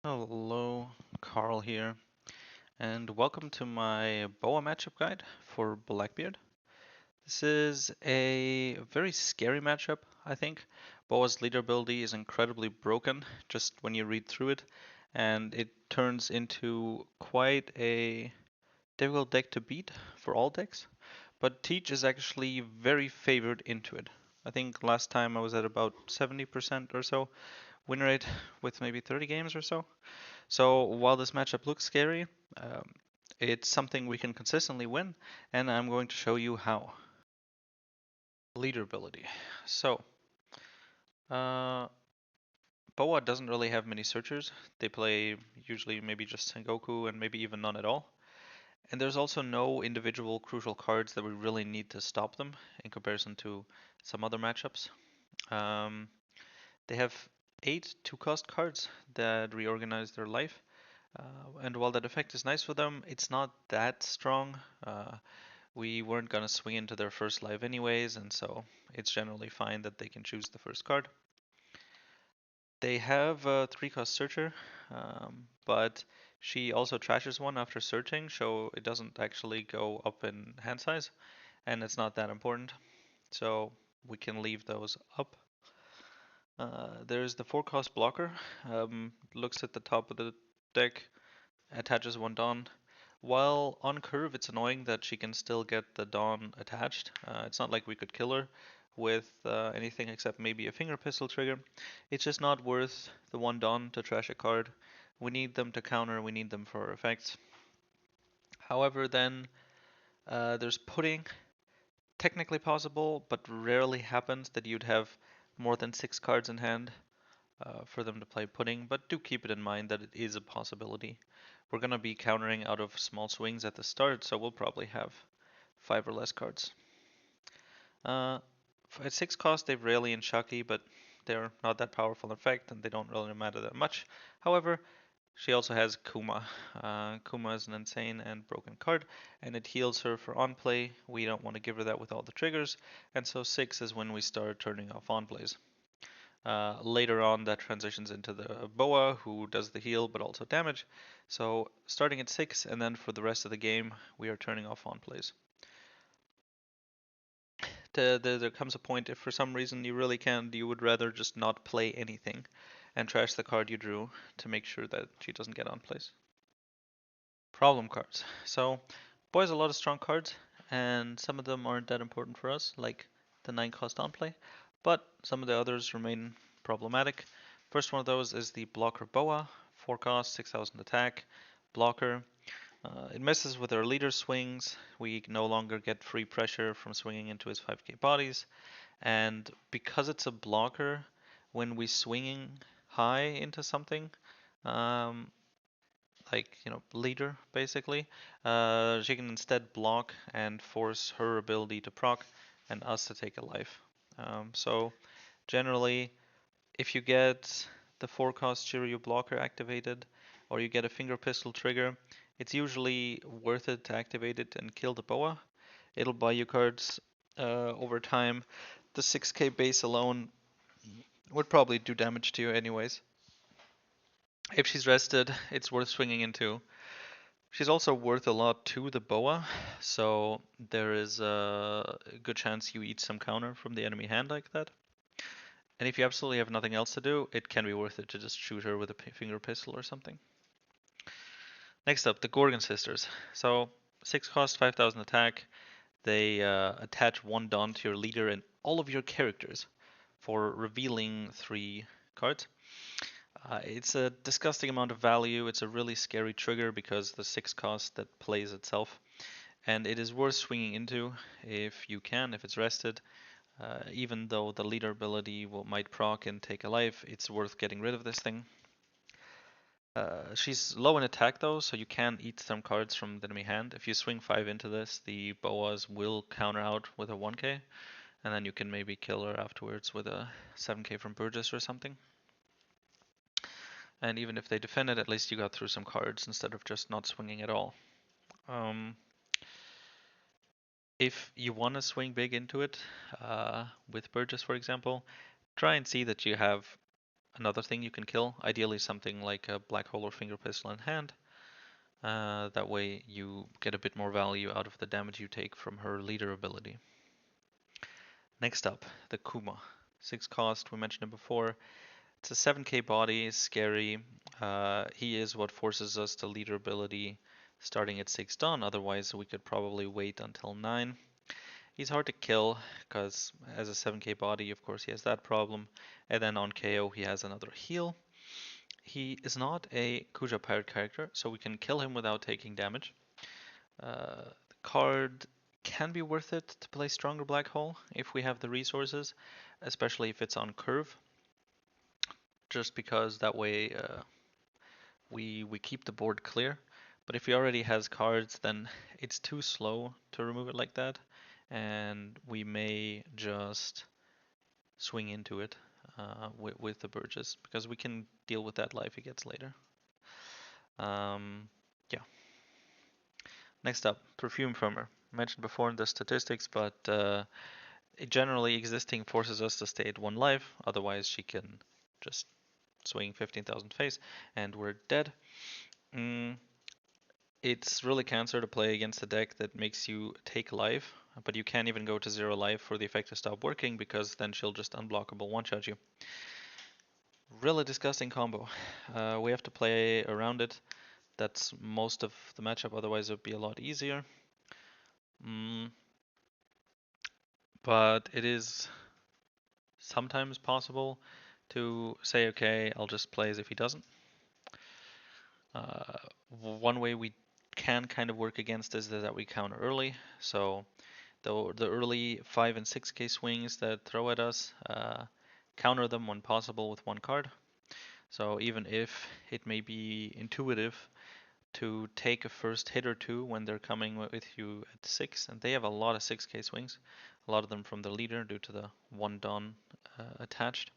Hello, Carl here, and welcome to my Boa matchup guide for Blackbeard. This is a very scary matchup, I think. Boa's leader ability is incredibly broken just when you read through it, and it turns into quite a difficult deck to beat for all decks. But Teach is actually very favored into it. I think last time I was at about 70% or so win rate with maybe 30 games or so. So while this matchup looks scary, um, it's something we can consistently win, and I'm going to show you how. Leader ability. So, uh, Boa doesn't really have many searchers. They play usually maybe just Sengoku and maybe even none at all. And there's also no individual crucial cards that we really need to stop them in comparison to some other matchups. Um, they have 8 2-cost cards that reorganize their life. And while that effect is nice for them, it's not that strong. We weren't gonna swing into their first life anyways, and so it's generally fine that they can choose the first card. They have a 3-cost searcher, but she also trashes one after searching, so it doesn't actually go up in hand size, and it's not that important. So we can leave those up. There's the 4-cost blocker. Looks at the top of the deck, attaches one Dawn. While on curve, it's annoying that she can still get the Dawn attached. It's not like we could kill her with anything except maybe a finger pistol trigger. It's just not worth the one Dawn to trash a card. We need them to counter, we need them for effects. However, then there's Pudding. Technically possible, but rarely happens that you'd have more than 6 cards in hand for them to play Pudding, but do keep it in mind that it is a possibility. We're going to be countering out of small swings at the start, so we'll probably have 5 or less cards. Uh, at 6 cost, they've Rayleigh and Chucky, but they're not that powerful in effect, and they don't really matter that much. However, she also has Kuma. Kuma is an insane and broken card, and it heals her for on play. We don't want to give her that with all the triggers, and so 6 is when we start turning off on plays. Later on, that transitions into the Boa, who does the heal but also damage. So starting at 6, and then for the rest of the game, we are turning off on plays. There comes a point if for some reason you really can't, you would rather just not play anything and trash the card you drew to make sure that she doesn't get on plays. Problem cards. So, Boy has a lot of strong cards, and some of them aren't that important for us, like the 9-cost on play, but some of the others remain problematic. First one of those is the Blocker Boa, 4 cost, 6000 attack, blocker. It messes with our leader swings. We no longer get free pressure from swinging into his 5k bodies, and because it's a blocker, when we swinging high into something, um, like leader basically, she can instead block and force her ability to proc and us to take a life. So generally, if you get the 4-cost Shiryu blocker activated, or you get a finger pistol trigger, it's usually worth it to activate it and kill the Boa. It'll buy you cards over time. The 6k base alone would probably do damage to you anyways. If she's rested, it's worth swinging into. She's also worth a lot to the Boa, so there is a good chance you eat some counter from the enemy hand like that. And if you absolutely have nothing else to do, it can be worth it to just shoot her with a finger pistol or something. Next up, the Gorgon Sisters. So 6 cost, 5000 attack. They attach 1 Dawn to your leader and all of your characters for revealing 3 cards. It's a disgusting amount of value. It's a really scary trigger because the 6 cost that plays itself. And it is worth swinging into if you can, if it's rested. Even though the leader ability might proc and take a life, it's worth getting rid of this thing. She's low in attack though, so you can eat some cards from the enemy hand. If you swing 5 into this, the Boas will counter out with a 1k, and then you can maybe kill her afterwards with a 7k from Burgess or something. And even if they defend it, at least you got through some cards instead of just not swinging at all. If you want to swing big into it, with Burgess for example, try and see that you have another thing you can kill. Ideally something like a black hole or finger pistol in hand. That way you get a bit more value out of the damage you take from her leader ability. Next up, the Kuma. 6 cost, we mentioned it before. It's a 7k body, scary. He is what forces us to leader ability starting at 6 dawn, otherwise we could probably wait until 9. He's hard to kill, because as a 7k body, of course, he has that problem. And then on KO, he has another heal. He is not a Kuja Pirate character, so we can kill him without taking damage. The card can be worth it to play Stronger Black Hole if we have the resources, especially if it's on curve, just because that way we keep the board clear. But if he already has cards, then it's too slow to remove it like that, and we may just swing into it with the Burgess, because we can deal with that life he gets later. Yeah. Next up, Perfume Firmer. I mentioned before in the statistics, but it generally existing forces us to stay at 1 life, otherwise she can just swing 15,000 face and we're dead. It's really cancer to play against a deck that makes you take life, but you can't even go to 0 life for the effect to stop working, because then she'll just unblockable one-shot you. Really disgusting combo. We have to play around it. That's most of the matchup, otherwise it would be a lot easier. But it is sometimes possible to say, okay, I'll just play as if he doesn't. One way we can kind of work against this is that we counter early. So the early 5 and 6k swings that throw at us, counter them when possible with 1 card. So even if it may be intuitive to take a first hit or 2 when they're coming with you at 6, and they have a lot of 6k swings, a lot of them from the leader due to the 1 dawn attached.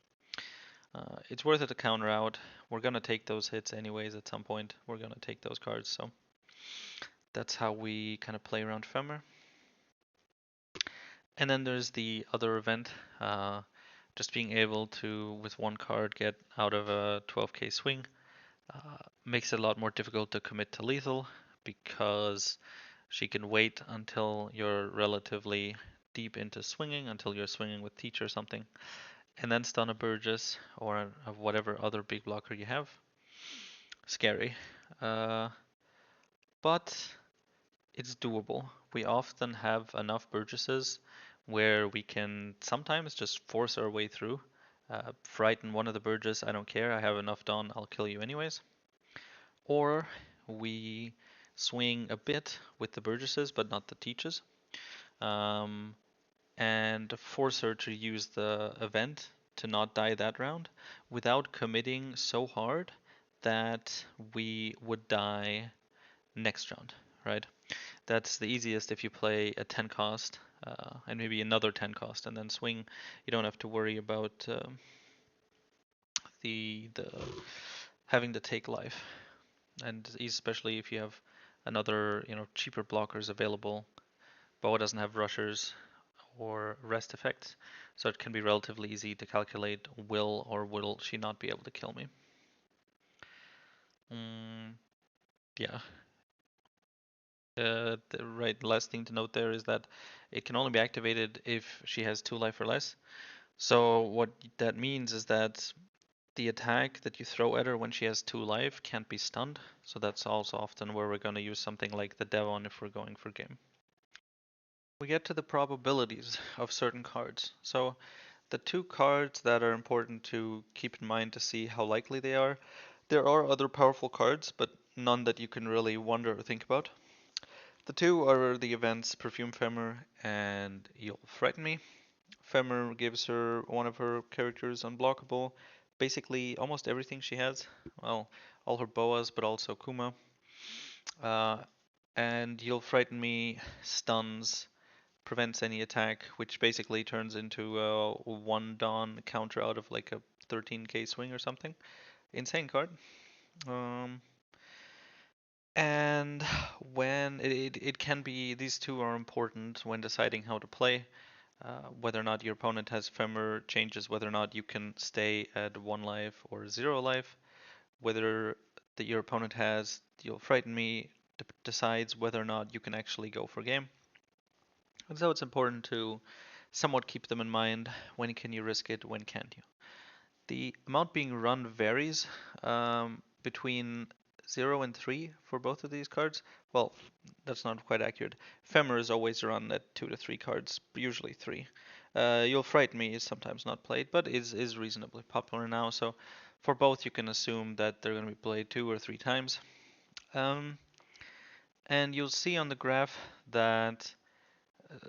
It's worth it to counter out. We're gonna take those hits anyways at some point. We're gonna take those cards, so that's how we kind of play around Femmer. And then there's the other event, just being able to, with 1 card, get out of a 12k swing. Makes it a lot more difficult to commit to lethal, because she can wait until you're relatively deep into swinging, until you're swinging with Teach or something, and then stun a Burgess or whatever other big blocker you have. Scary. But it's doable. We often have enough Burgesses where we can sometimes just force our way through. Frighten one of the Burgess, I don't care, I have enough done, I'll kill you anyways. Or we swing a bit with the Burgesses but not the Teaches. And force her to use the event to not die that round without committing so hard that we would die next round, right? That's the easiest if you play a 10 cost and maybe another 10 cost and then swing. You don't have to worry about the having to take life, and especially if you have another cheaper blockers available. Boa doesn't have rushers or rest effects, so it can be relatively easy to calculate will or will she not be able to kill me. Yeah. The last thing to note there is that it can only be activated if she has 2 life or less. So what that means is that the attack that you throw at her when she has 2 life can't be stunned. So that's also often where we're going to use something like the Devon if we're going for game. We get to the probabilities of certain cards. So the 2 cards that are important to keep in mind to see how likely they are. There are other powerful cards, but none that you can really wonder or think about. The 2 are the events Perfume Femmer and You'll Frighten Me. Femmer gives her one of her characters unblockable. Basically almost everything she has. Well, all her boas, but also Kuma. And You'll Frighten Me stuns, prevents any attack, which basically turns into a 1 dawn counter out of like a 13k swing or something. Insane card. And when it can be, these 2 are important when deciding how to play. Whether or not your opponent has Femur changes whether or not you can stay at 1 life or 0 life. Whether your opponent has You'll Frighten Me decides whether or not you can actually go for game. And so it's important to somewhat keep them in mind. When can you risk it? When can't you? The amount being run varies between 0 and 3 for both of these cards. Well, that's not quite accurate. Femur is always run at 2 to 3 cards, usually 3. You'll Frighten Me is sometimes not played, but is reasonably popular now. So for both, you can assume that they're going to be played 2 or 3 times. And you'll see on the graph that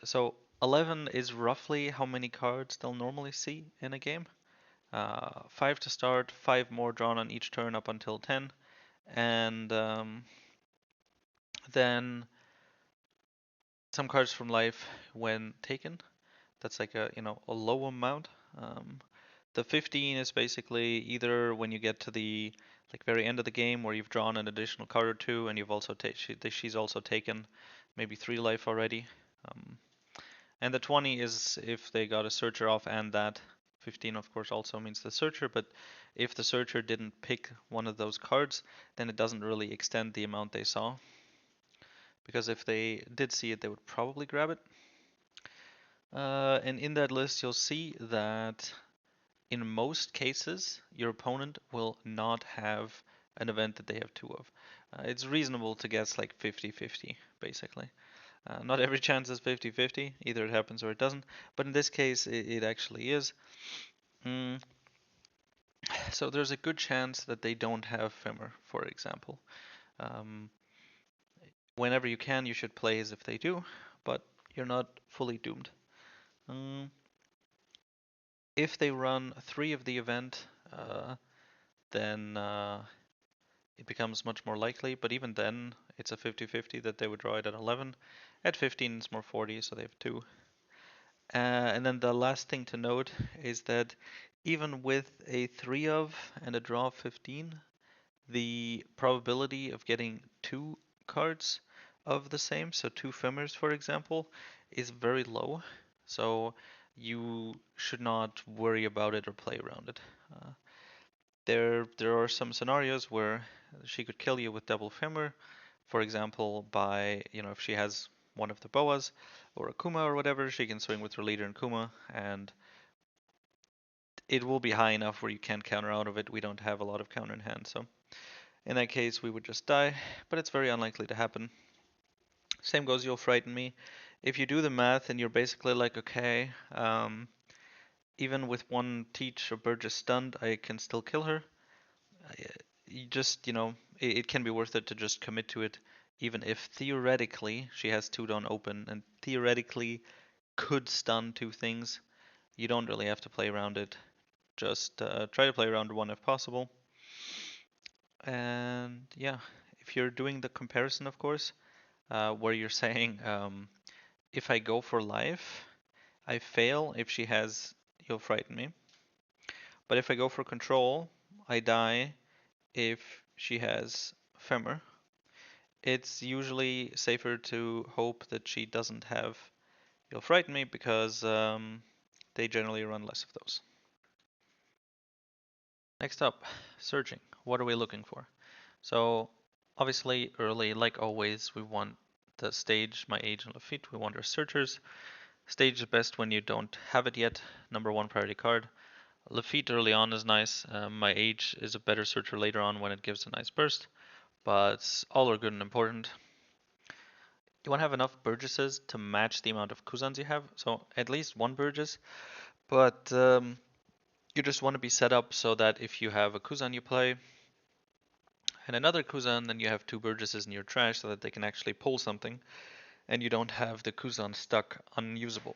so 11 is roughly how many cards they'll normally see in a game. 5 to start, 5 more drawn on each turn up until 10, and then some cards from life when taken. That's like a low amount. The 15 is basically either when you get to the very end of the game where you've drawn an additional card or two, and you've also she's also taken maybe 3 life already. And the 20 is if they got a searcher off, and that 15 of course also means the searcher, but if the searcher didn't pick one of those cards, then it doesn't really extend the amount they saw. Because if they did see it, they would probably grab it. And in that list, you'll see that in most cases, your opponent will not have an event that they have 2 of. It's reasonable to guess like 50-50, basically. Not every chance is 50-50, either it happens or it doesn't, but in this case it actually is. So there's a good chance that they don't have Femur, for example. Whenever you can, you should play as if they do, but you're not fully doomed. If they run 3 of the event, then it becomes much more likely, but even then, it's a 50-50 that they would draw it at 11. At 15, it's more 40, so they have 2. And then the last thing to note is that even with a 3 of and a draw of 15, the probability of getting 2 cards of the same, so 2 Femurs for example, is very low. So you should not worry about it or play around it. There are some scenarios where she could kill you with double Femur, for example, by, if she has one of the Boas or a Kuma or whatever, she can swing with her leader and Kuma, and it will be high enough where you can't counter out of it. We don't have a lot of counter in hand, so in that case we would just die, but it's very unlikely to happen. Same goes, You'll Frighten Me. If you do the math and you're basically like, okay, even with 1 Teach or Burgess stunned, I can still kill her. You just, it can be worth it to just commit to it, even if theoretically she has 2 down open and theoretically could stun 2 things. You don't really have to play around it. Just try to play around 1 if possible. And yeah, if you're doing the comparison, of course, where you're saying, if I go for life, I fail if she has You'll Frighten Me. But if I go for control, I die if she has Femur. It's usually safer to hope that she doesn't have You'll Frighten Me because they generally run less of those. Next up, searching. What are we looking for? So obviously early, like always, we want the stage, my age, and Lafitte. We want our searchers. Stage is best when you don't have it yet. Number 1 priority card. Lafitte early on is nice. My age is a better searcher later on when it gives a nice burst. But all are good and important. You want to have enough Burgesses to match the amount of Kuzans you have. So at least 1 Burgess. But you just want to be set up so that if you have a Kuzan you play and another Kuzan, then you have 2 Burgesses in your trash so that they can actually pull something, and you don't have the Kuzan stuck unusable.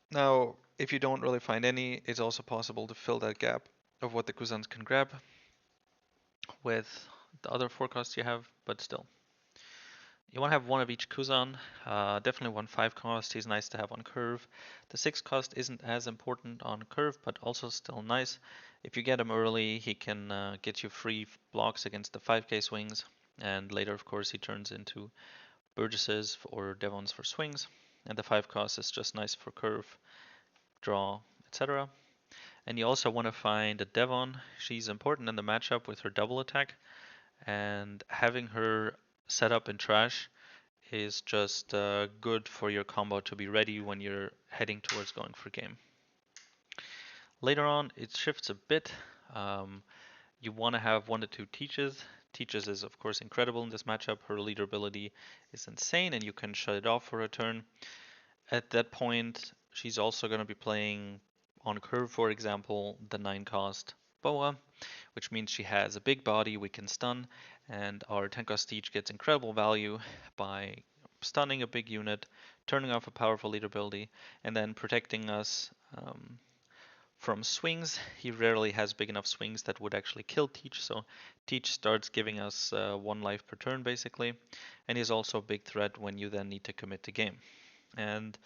Now, if you don't really find any, it's also possible to fill that gap of what the Kuzans can grab with the other forecasts you have, but still. You want to have 1 of each Kuzan, definitely 1 5 cost, he's nice to have on curve. The 6 cost isn't as important on curve, but also still nice. If you get him early, he can get you free blocks against the 5k swings, and later of course he turns into Burgesses or Devons for swings. and the 5 cost is just nice for curve, draw, etc. And you also want to find a Devon. She's important in the matchup with her double attack, and having her set up in trash is just good for your combo to be ready when you're heading towards going for game. Later on, it shifts a bit. You want to have 1 to 2 teaches. Teaches is of course incredible in this matchup. Her leader ability is insane and you can shut it off for a turn. At that point, she's also going to be playing on curve, for example, the 9 cost Boa, which means she has a big body we can stun, and our 10 cost Teach gets incredible value by stunning a big unit, turning off a powerful leader ability, and then protecting us from swings. He rarely has big enough swings that would actually kill Teach, so Teach starts giving us 1 life per turn basically, and he's also a big threat when you then need to commit the game. And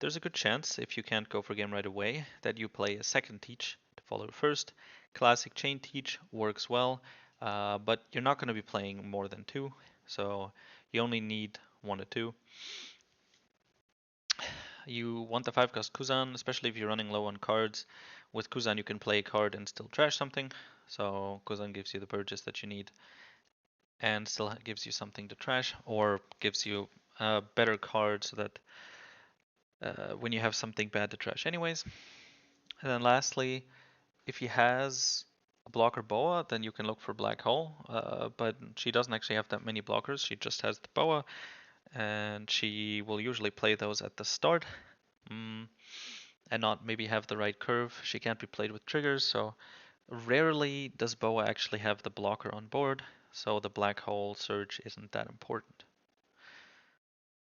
there's a good chance, if you can't go for game right away, that you play a second Teach to follow first. Classic chain Teach works well, but you're not going to be playing more than 2, so you only need 1 to 2. You want the 5 cost Kuzan, especially if you're running low on cards. With Kuzan you can play a card and still trash something, so Kuzan gives you the purchase that you need and still gives you something to trash, or gives you a better card so that when you have something bad to trash anyways. And then lastly, if he has a blocker Boa, then you can look for Black Hole, but she doesn't actually have that many blockers, she just has the Boa, and she will usually play those at the start, and not maybe have the right curve. She can't be played with triggers, so rarely does Boa actually have the blocker on board, so the Black Hole search isn't that important.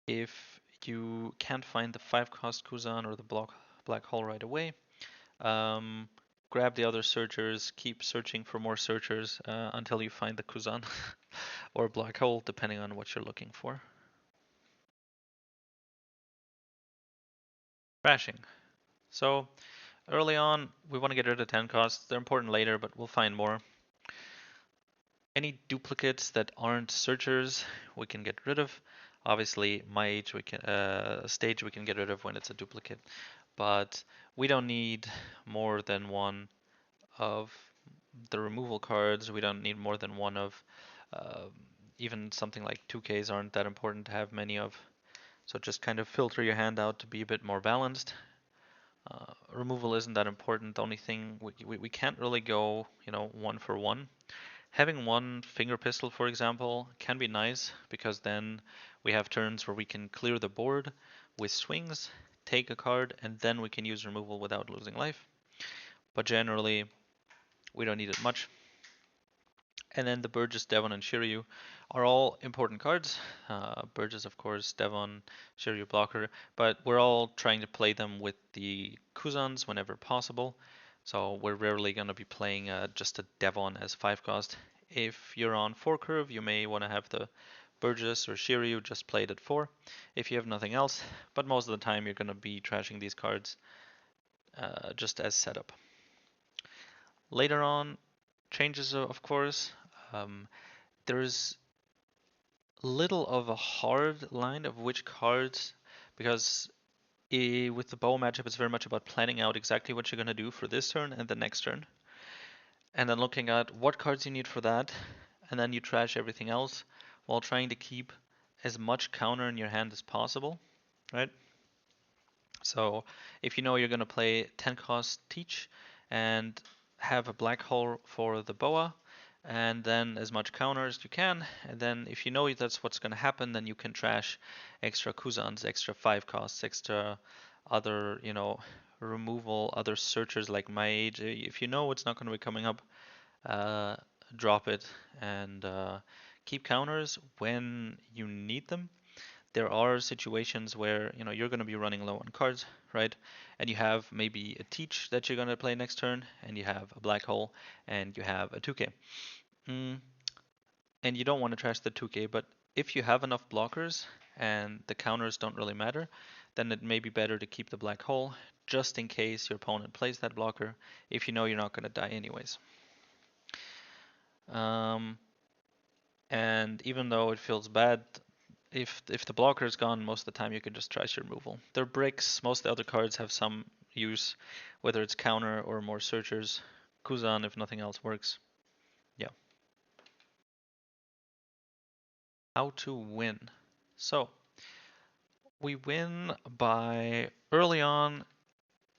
If you can't find the 5 cost Kuzan or the Black Hole right away, grab the other searchers, keep searching for more searchers until you find the Kuzan or Black Hole, depending on what you're looking for. Crashing. So early on, we want to get rid of 10 costs. They're important later, but we'll find more. Any duplicates that aren't searchers, we can get rid of. Obviously, stage we can get rid of when it's a duplicate, but we don't need more than 1 of the removal cards. We don't need more than 1 of even something like 2Ks aren't that important to have many of. So just kind of filter your hand out to be a bit more balanced. Removal isn't that important. The only thing we can't really go 1 for 1. Having 1 finger pistol, for example, can be nice because then we have turns where we can clear the board with swings, take a card, and then we can use removal without losing life. But generally, we don't need it much. And then the Burgess, Devon, and Shiryu are all important cards. Burgess, of course, Devon, Shiryu blocker, but we're all trying to play them with the Kuzans whenever possible. So we're rarely going to be playing just a Devon as 5 cost. If you're on 4 curve, you may want to have the Burgess or Shiryu just played at 4 if you have nothing else, but most of the time you're going to be trashing these cards just as setup. Later on, changes of course. There's little of a hard line of which cards, because with the bow matchup it's very much about planning out exactly what you're going to do for this turn and the next turn, and then looking at what cards you need for that, and then you trash everything else while trying to keep as much counter in your hand as possible, right? So if you know you're going to play 10 cost Teach and have a Black Hole for the Boa, and then as much counter as you can, and then if you know that's what's going to happen, then you can trash extra Kuzans, extra 5 costs, extra other, removal, other searchers like my age. If you know it's not going to be coming up, drop it and keep counters when you need them. There are situations where you're going to be running low on cards, right? And you have maybe a Teach that you're going to play next turn, and you have a Black Hole, and you have a 2K. And you don't want to trash the 2K, but if you have enough blockers and the counters don't really matter, then it may be better to keep the Black Hole just in case your opponent plays that blocker, if you know you're not going to die anyways. And even though it feels bad, if the blocker is gone, most of the time you can just trash your removal. They're bricks. Most of the other cards have some use, whether it's counter or more searchers. Kuzan, if nothing else works. Yeah. How to win. So we win by early on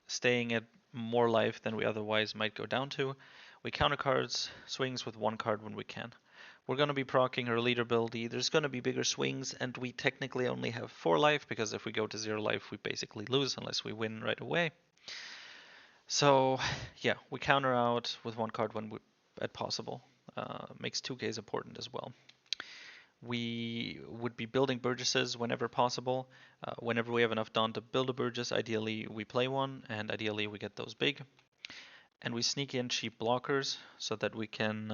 staying at more life than we otherwise might go down to. We counter cards, swings with one card when we can. We're going to be proccing her leader ability. There's going to be bigger swings, and we technically only have 4 life, because if we go to 0 life, we basically lose unless we win right away. So, yeah, we counter out with one card when we, at possible. Makes 2Ks important as well. We would be building Burgesses whenever possible. Whenever we have enough Dawn to build a Burgess, ideally we play one, and ideally we get those big. And we sneak in cheap blockers so that we can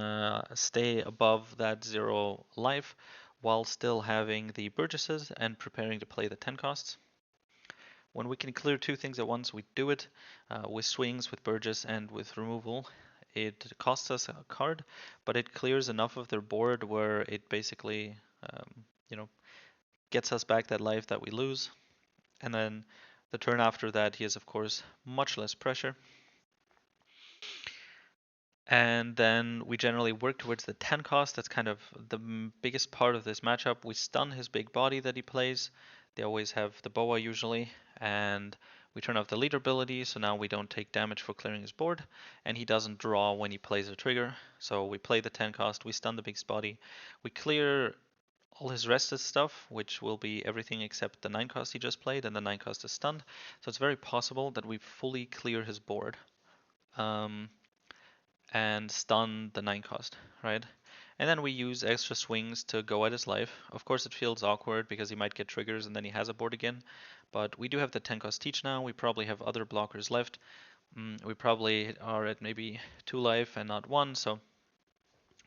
stay above that 0 life while still having the Burgesses and preparing to play the 10 costs. When we can clear 2 things at once, we do it with swings, with Burgess, and with removal. It costs us a card, but it clears enough of their board where it basically, you know, gets us back that life that we lose. And then the turn after that, he has, of course, much less pressure. And then we generally work towards the 10 cost. That's kind of the biggest part of this matchup. We stun his big body that he plays. They always have the Boa usually. And we turn off the leader ability, so now we don't take damage for clearing his board. And he doesn't draw when he plays a trigger. So we play the 10 cost, we stun the big body. We clear all his rested stuff, which will be everything except the 9 cost he just played, and the 9 cost is stunned. So it's very possible that we fully clear his board. And stun the 9 cost, right? And then we use extra swings to go at his life. Of course it feels awkward because he might get triggers and then he has a board again. But we do have the 10 cost teach now. We probably have other blockers left. We probably are at maybe 2 life and not 1, so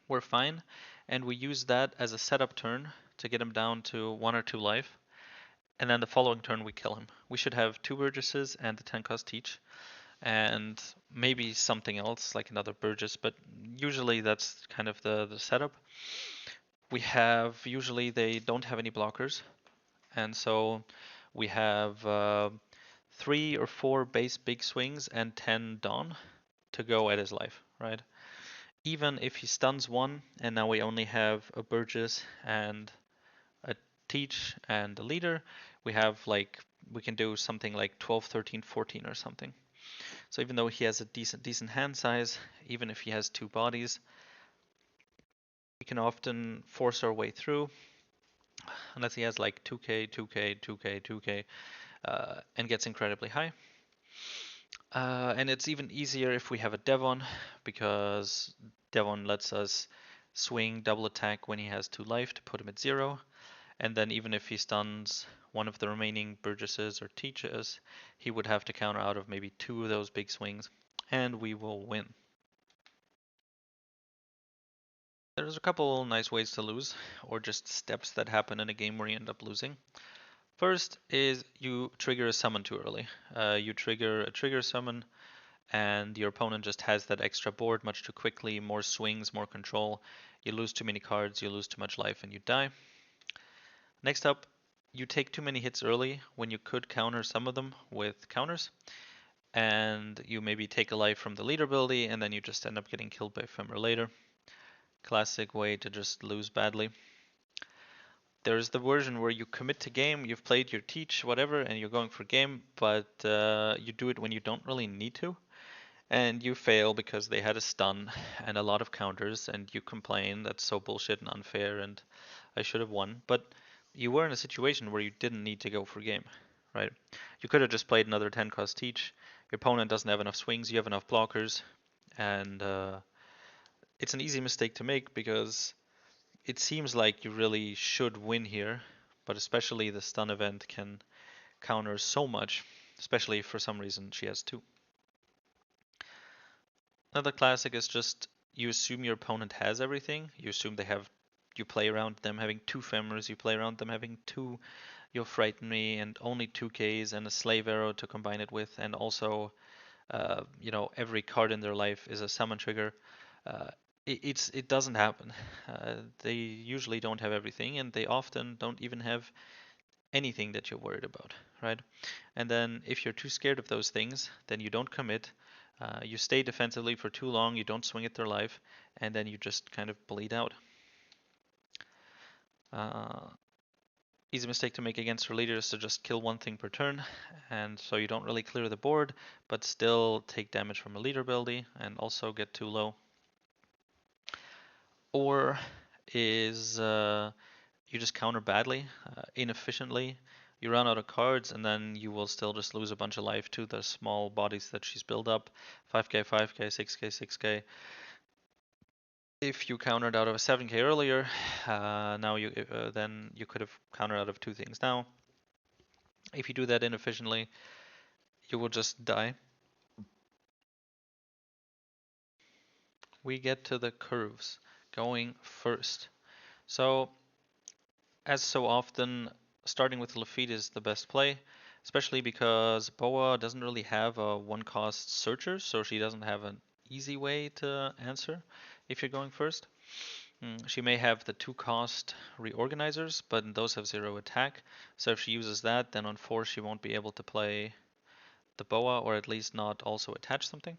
we're fine. And we use that as a setup turn to get him down to 1 or 2 life. And then the following turn we kill him. We should have 2 Burgesses and the 10 cost teach. And maybe something else like another Burgess, but usually that's kind of the setup. We have, usually they don't have any blockers, and so we have 3 or 4 base big swings and 10 Dawn to go at his life, right? Even if he stuns one, and now we only have a Burgess and a Teach and a Leader, we have like, we can do something like 12, 13, 14 or something. So even though he has a decent hand size, even if he has 2 bodies, we can often force our way through, unless he has like 2k, 2k, 2k, 2k, and gets incredibly high. And it's even easier if we have a Devon, because Devon lets us swing double attack when he has 2 life to put him at 0. And then even if he stuns one of the remaining Burgesses or Teaches, he would have to counter out of maybe 2 of those big swings, and we will win. There's a couple nice ways to lose, or just steps that happen in a game where you end up losing. First is you trigger a summon too early. You trigger a trigger summon, and your opponent just has that extra board much too quickly, more swings, more control. You lose too many cards, you lose too much life, and you die. Next up, you take too many hits early when you could counter some of them with counters, and you maybe take a life from the leader ability, and then you just end up getting killed by Ephemer later. Classic way to just lose badly. There's the version where you commit to game, you've played your teach, whatever, and you're going for game, but you do it when you don't really need to, and you fail because they had a stun and a lot of counters, and you complain that's so bullshit and unfair, and I should have won. But you were in a situation where you didn't need to go for game, right? You could have just played another 10 cost teach. Your opponent doesn't have enough swings, you have enough blockers, and it's an easy mistake to make because it seems like you really should win here, but especially the stun event can counter so much, especially if for some reason she has 2. Another classic is just you assume your opponent has everything. You assume they have, you play around them having 2 Femours, you play around them having 2 You'll Frighten Me and only 2Ks and a Slave Arrow to combine it with, and also, every card in their life is a summon trigger. it doesn't happen. They usually don't have everything, and they often don't even have anything that you're worried about, right? And then if you're too scared of those things, then you don't commit. You stay defensively for too long, you don't swing at their life, and then you just kind of bleed out. Uh, Easy mistake to make against your leader is to just kill one thing per turn, and so you don't really clear the board, but still take damage from a leader ability and also get too low. Or is you just counter badly, inefficiently. You run out of cards, and then you will still just lose a bunch of life to the small bodies that she's built up. 5k, 5k, 6k, 6k. If you countered out of a 7k earlier, now then you could have countered out of two things now. If you do that inefficiently, you will just die. We get to the curves, going first. So, as so often, starting with Lafitte is the best play, especially because Boa doesn't really have a one-cost searcher, so she doesn't have an easy way to answer if you're going first. She may have the two-cost reorganizers, but those have zero attack, so if she uses that, then on 4 she won't be able to play the Boa, or at least not also attach something.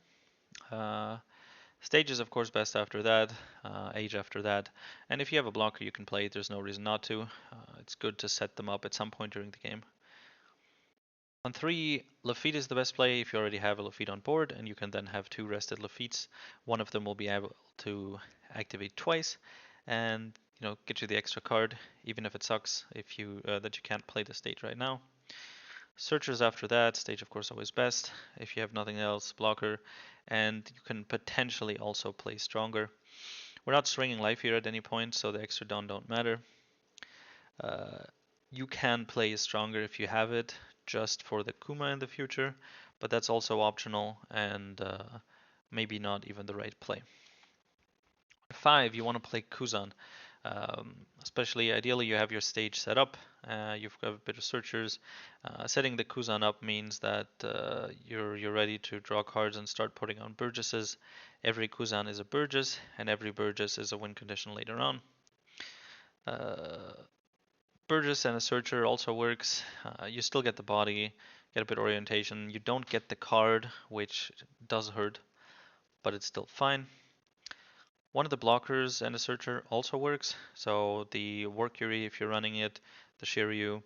Stage is of course best after that, age after that, and if you have a blocker you can play it, there's no reason not to. It's good to set them up at some point during the game. On 3, Lafitte is the best play if you already have a Lafitte on board, and you can then have 2 rested Lafittes. One of them will be able to activate twice, and get you the extra card, even if it sucks if that you can't play the stage right now. Searchers after that, stage of course always best if you have nothing else, blocker, and you can potentially also play stronger. We're not swinging life here at any point, so the extra dawn don't matter. You can play stronger if you have it, just for the Kuma in the future, but that's also optional and maybe not even the right play. 5, you want to play Kuzan. Especially ideally you have your stage set up, you've got a bit of searchers. Setting the Kuzan up means that you're ready to draw cards and start putting on Burgesses. Every Kuzan is a Burgess, and every Burgess is a win condition later on. Burgess and a searcher also works. You still get the body, get a bit of orientation. You don't get the card, which does hurt, but it's still fine. One of the blockers and a searcher also works. So the Workury, if you're running it, the Shiryu.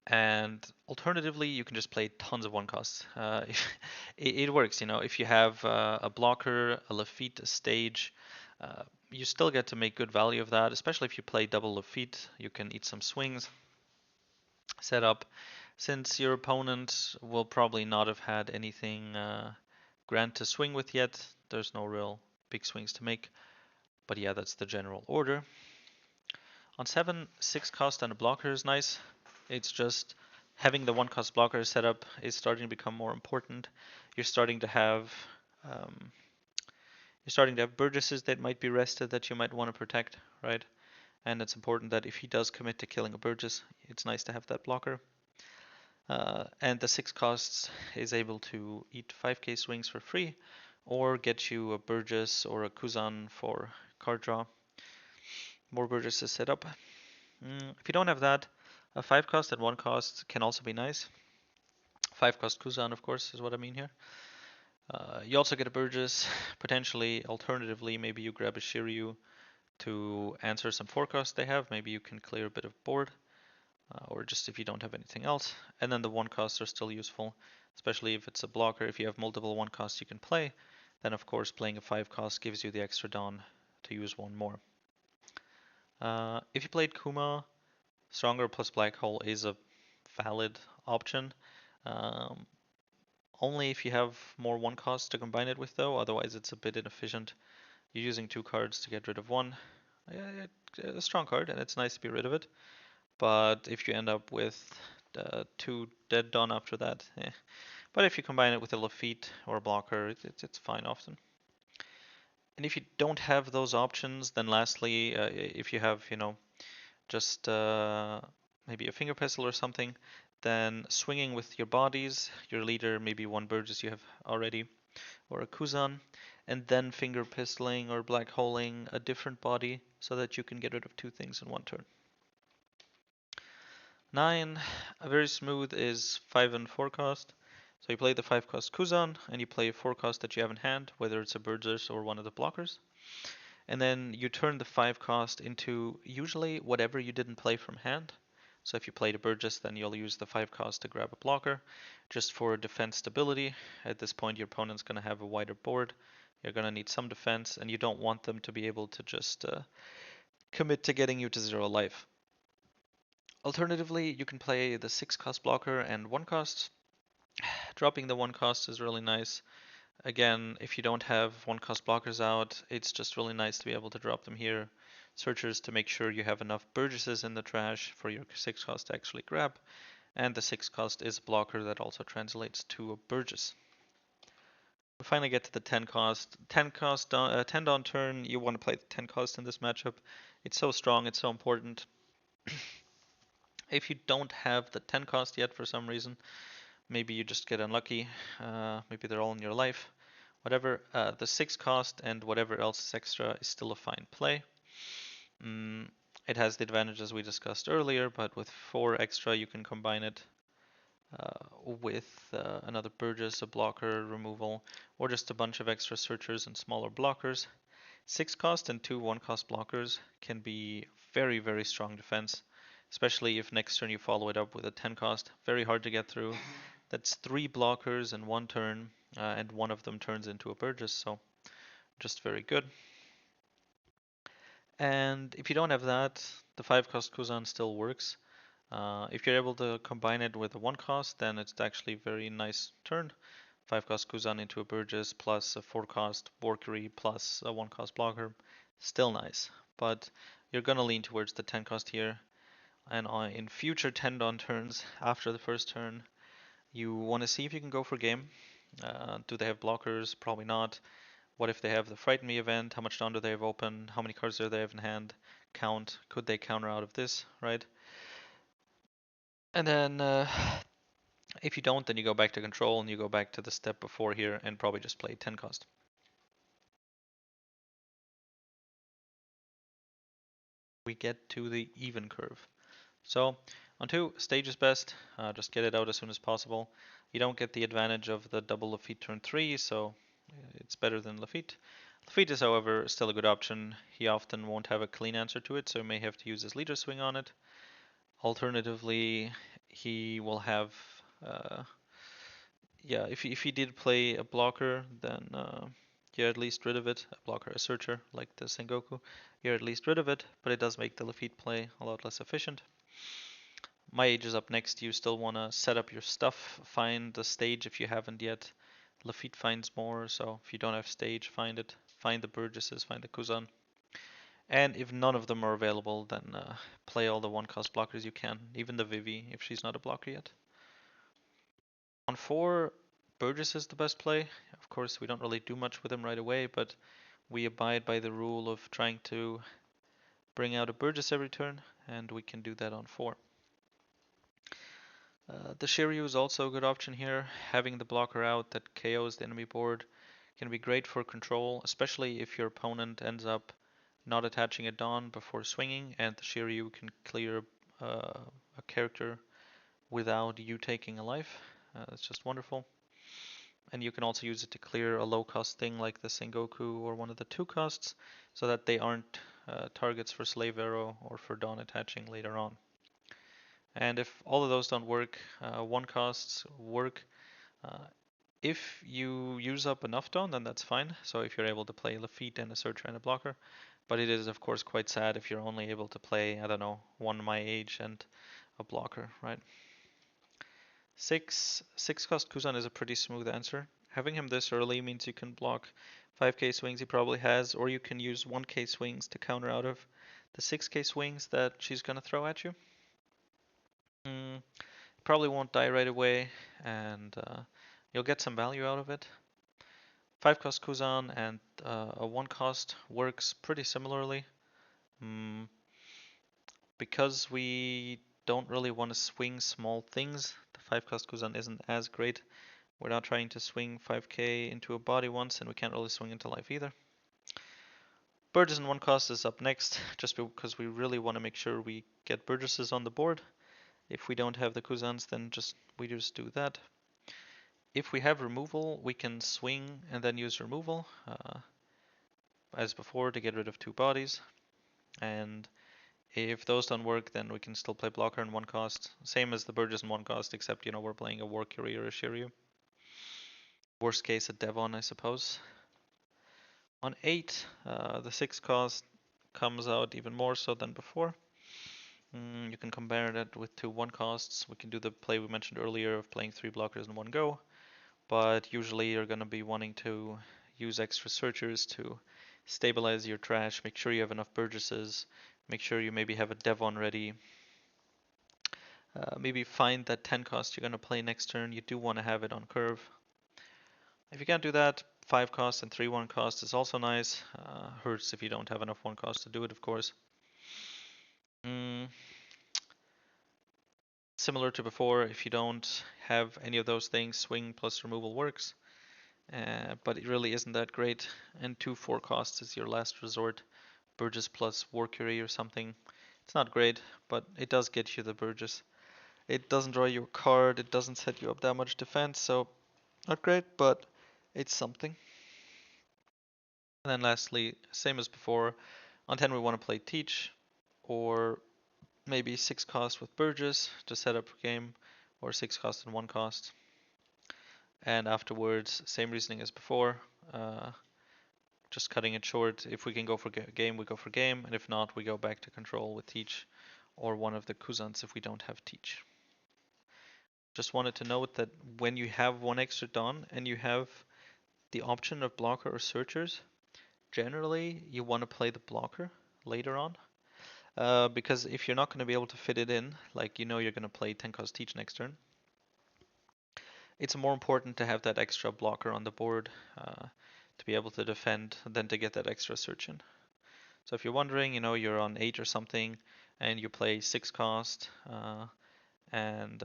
And alternatively, you can just play tons of one costs. It works, if you have a blocker, a Lafitte, a stage, you still get to make good value of that, especially if you play double Lafitte, you can eat some swings. Set up, since your opponent will probably not have had anything grand to swing with yet, there's no real big swings to make. But yeah, that's the general order. On 7, 6 cost and a blocker is nice. It's just having the 1 cost blocker set up is starting to become more important. You're starting to have Burgesses that might be rested that you might want to protect, right? And it's important that if he does commit to killing a Burgess, it's nice to have that blocker. And the 6 costs is able to eat 5k swings for free, or get you a Burgess or a Kuzan for card draw. More Burgesses set up. If you don't have that, a 5 cost and 1 cost can also be nice. 5 cost Kuzan, of course, is what I mean here. You also get a Burgess, potentially, alternatively, maybe you grab a Shiryu to answer some 4 costs they have. Maybe you can clear a bit of board, or just if you don't have anything else. And then the 1 costs are still useful, especially if it's a blocker. If you have multiple 1 costs you can play, then of course playing a 5 cost gives you the extra dawn to use one more. If you played Kuma, Stronger plus Black Hole is a valid option. Only if you have more 1 costs to combine it with though, otherwise it's a bit inefficient. You're using 2 cards to get rid of 1. A strong card, and it's nice to be rid of it. But if you end up with 2 dead Dawn after that, But if you combine it with a Lafitte or a blocker, it's fine often. And if you don't have those options, then lastly, if you have, just maybe a finger pistol or something, then swinging with your bodies, your leader, maybe 1 Burgess you have already, or a Kuzan, and then finger pistoling or black holing a different body so that you can get rid of two things in one turn. 9, very smooth, is 5 and 4 cost. So you play the 5 cost Kuzan and you play a 4 cost that you have in hand, whether it's a Burgess or one of the blockers. And then you turn the 5 cost into usually whatever you didn't play from hand. So if you played a Burgess, then you'll use the 5 cost to grab a blocker, just for defense stability. At this point, your opponent's going to have a wider board. You're going to need some defense, and you don't want them to be able to just commit to getting you to 0 life. Alternatively, you can play the 6 cost blocker and 1 cost. Dropping the 1 cost is really nice. Again, if you don't have 1 cost blockers out, it's just really nice to be able to drop them here. Searchers to make sure you have enough Burgesses in the trash for your 6 cost to actually grab. And the 6 cost is a blocker that also translates to a Burgess. We finally get to the 10 cost. 10 cost, 10 on turn, you want to play the 10 cost in this matchup. It's so strong, it's so important. If you don't have the 10 cost yet for some reason, maybe you just get unlucky, maybe they're all in your life. Whatever, the 6 cost and whatever else is extra is still a fine play. It has the advantages we discussed earlier, but with 4 extra you can combine it with another Burgess, a blocker, removal, or just a bunch of extra searchers and smaller blockers. 6 cost and 2 1 cost blockers can be very, very strong defense, especially if next turn you follow it up with a 10 cost. Very hard to get through. That's 3 blockers in 1 turn, and one of them turns into a Burgess, so just very good. And if you don't have that, the 5 cost Kuzan still works. If you're able to combine it with a 1 cost, then it's actually a very nice turn. 5 cost Kuzan into a Burgess plus a 4 cost Borkery plus a 1 cost blocker. Still nice, but you're gonna lean towards the 10 cost here. And in future 10 Dawn turns after the first turn, you want to see if you can go for game. Do they have blockers? Probably not. What if they have the Frighten Me event? How much Dawn do they have open? How many cards do they have in hand? Count. Could they counter out of this, right? And then if you don't, then you go back to control and you go back to the step before here and probably just play 10 cost. We get to the even curve. So on 2, stage is best. Just get it out as soon as possible. You don't get the advantage of the double Lafitte turn 3, so it's better than Lafitte. Lafitte is, however, still a good option. He often won't have a clean answer to it, so he may have to use his leader swing on it. Alternatively, he will have, yeah, if he did play a blocker, then you're at least rid of it. A blocker, a searcher, like the Sengoku, you're at least rid of it, but it does make the Lafitte play a lot less efficient. My age is up next. You still want to set up your stuff, find the stage if you haven't yet. Lafitte finds more, so if you don't have stage, find it. Find the Burgesses, find the Kuzan. And if none of them are available, then play all the 1 cost blockers you can, even the Vivi if she's not a blocker yet. On 4, Burgess is the best play. Of course, we don't really do much with him right away, but we abide by the rule of trying to bring out a Burgess every turn, and we can do that on 4. The Shiryu is also a good option here. Having the blocker out that KOs the enemy board can be great for control, especially if your opponent ends up not attaching a Dawn before swinging, and the Shiryu can clear a character without you taking a life. It's just wonderful. And you can also use it to clear a low cost thing like the Sengoku or one of the 2 costs, so that they aren't targets for Slave Arrow or for Dawn attaching later on. And if all of those don't work, 1 costs work. If you use up enough Dawn, then that's fine. So if you're able to play Lafitte and a Searcher and a blocker, but it is of course quite sad if you're only able to play, I don't know, 1 My Age and a blocker, right? 6 cost Kuzan is a pretty smooth answer. Having him this early means you can block 5k swings he probably has, or you can use 1k swings to counter out of the 6k swings that she's gonna throw at you. Probably won't die right away, and you'll get some value out of it. 5 cost Kuzan and a 1 cost works pretty similarly. Because we don't really want to swing small things, the 5 cost Kuzan isn't as great. We're not trying to swing 5k into a body once, and we can't really swing into life either. Burgess and 1 cost is up next, just because we really want to make sure we get Burgesses on the board. If we don't have the Kuzans, then we just do that. If we have removal, we can swing and then use removal, as before, to get rid of 2 bodies. And if those don't work, then we can still play blocker in 1 cost. Same as the Burgess in 1 cost, except, we're playing a War Courier or a Shiryu. Worst case, a Devon, I suppose. On 8, the 6 cost comes out even more so than before. You can compare that with 2 1 costs. We can do the play we mentioned earlier of playing 3 blockers in 1 go, but usually you're going to be wanting to use extra searchers to stabilize your trash, make sure you have enough Burgesses, make sure you maybe have a Devon ready. Maybe find that 10 cost you're going to play next turn. You do want to have it on curve. If you can't do that, 5 cost and 3 1 cost is also nice. Hurts if you don't have enough 1 cost to do it, of course. Similar to before, if you don't have any of those things, swing plus removal works. But it really isn't that great. And 2 4 costs is your last resort. Burgess plus War Curie or something. It's not great, but it does get you the Burgess. It doesn't draw you a card, it doesn't set you up that much defense, so not great, but it's something. And then lastly, same as before, on 10 we want to play Teach, or maybe 6 cost with Burgess to set up a game, or 6 cost and 1 cost. And afterwards, same reasoning as before, just cutting it short. If we can go for game, we go for game, and if not, we go back to control with Teach, or one of the Kuzans if we don't have Teach. Just wanted to note that when you have 1 extra Dawn and you have the option of blocker or searchers, generally you want to play the blocker later on. Because if you're not going to be able to fit it in, like you're going to play 10 cost Teach next turn, it's more important to have that extra blocker on the board to be able to defend than to get that extra search in. So if you're wondering, you're on 8 or something and you play 6 cost and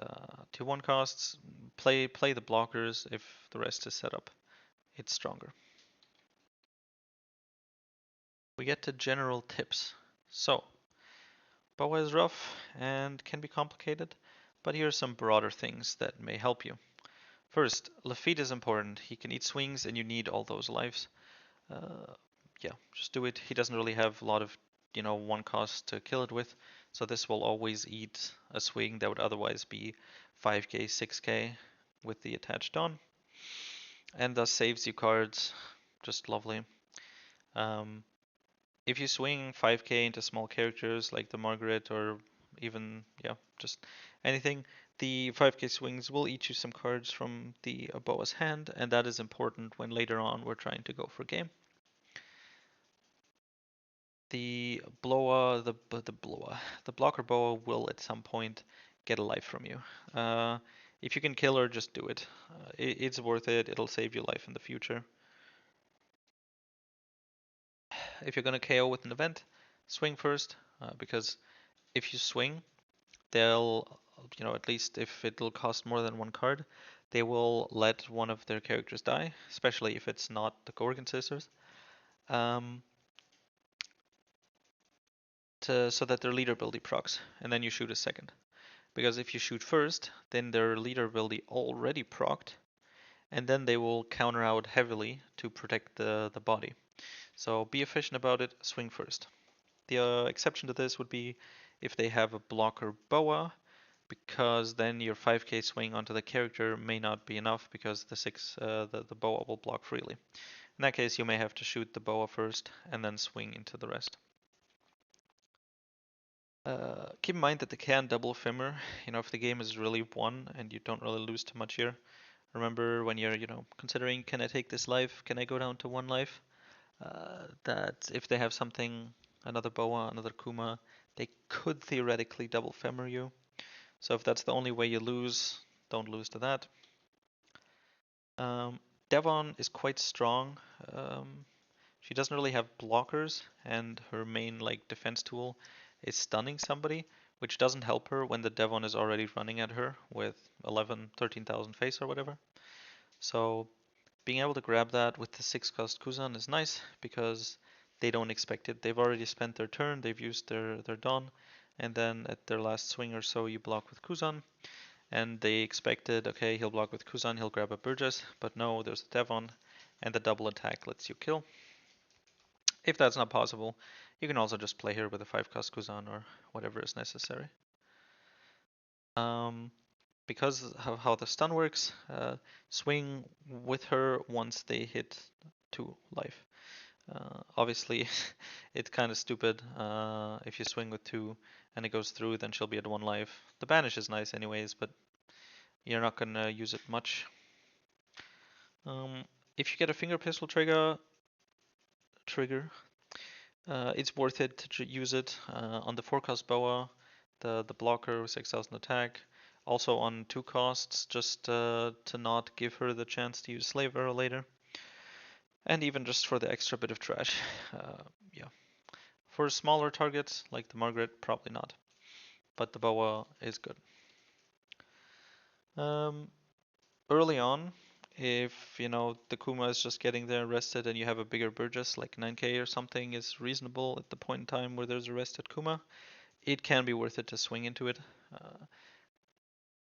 2 1 costs, play the blockers if the rest is set up. It's stronger. We get to general tips. So, Boa is rough and can be complicated, but here are some broader things that may help you. First, Lafitte is important. He can eat swings and you need all those lives. Yeah, just do it. He doesn't really have a lot of 1 cost to kill it with, so this will always eat a swing that would otherwise be 5k, 6k with the attached on, and thus saves you cards. Just lovely. If you swing 5k into small characters like the Margaret or even, just anything, the 5k swings will eat you some cards from the Boa's hand, and that is important when later on we're trying to go for game. The blocker Boa will at some point get a life from you. If you can kill her, just do it. It's worth it. It'll save you life in the future. If you're gonna KO with an event, swing first, because if you swing, they'll, at least if it'll cost more than 1 card, they will let one of their characters die, especially if it's not the Gorgon sisters. So that their leader ability procs, and then you shoot a second. Because if you shoot first, then their leader ability already procced, and then they will counter out heavily to protect the body. So be efficient about it, swing first. The exception to this would be if they have a blocker Boa, because then your 5k swing onto the character may not be enough because the Boa will block freely. In that case, you may have to shoot the Boa first and then swing into the rest. Keep in mind that they can double ephemer, if the game is really won and you don't really lose too much here. Remember when you're, considering, can I take this life? Can I go down to 1 life? That if they have something, another Boa, another Kuma, they could theoretically double ephemer you. So if that's the only way you lose, don't lose to that. Devon is quite strong. She doesn't really have blockers, and her main defense tool is stunning somebody, which doesn't help her when the Devon is already running at her with 13,000 face or whatever. So being able to grab that with the 6 cost Kuzan is nice because they don't expect it. They've already spent their turn, they've used their Dawn, and then at their last swing or so you block with Kuzan, and they expected, okay, he'll block with Kuzan, he'll grab a Burgess, but no, there's a Devon, and the double attack lets you kill. If that's not possible, you can also just play here with a 5 cost Kuzan or whatever is necessary. Um, because of how the stun works, swing with her once they hit 2 life. Obviously, it's kind of stupid. If you swing with 2 and it goes through, then she'll be at 1 life. The banish is nice anyways, but you're not gonna use it much. If you get a finger pistol trigger, it's worth it to use it on the 4 cost Boa, the blocker 6,000 attack. Also on 2 costs, just to not give her the chance to use Slave Arrow later. And even just for the extra bit of trash. Yeah. For smaller targets, like the Margaret, probably not. But the Boa is good. Early on, if the Kuma is just getting there rested and you have a bigger Burgess, like 9k or something is reasonable at the point in time where there's a rested Kuma, it can be worth it to swing into it.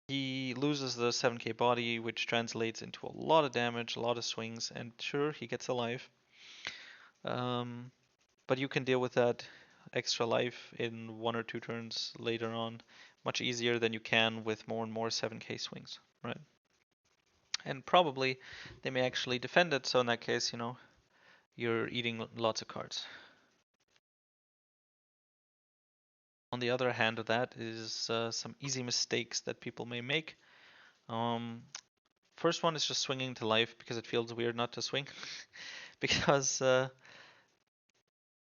He loses the 7k body, which translates into a lot of damage, a lot of swings, and sure, he gets alive. But you can deal with that extra life in 1 or 2 turns later on much easier than you can with more and more 7k swings, right? And probably they may actually defend it, so in that case, you're eating lots of cards. On the other hand of that is some easy mistakes that people may make. First one is just swinging to life because it feels weird not to swing. Because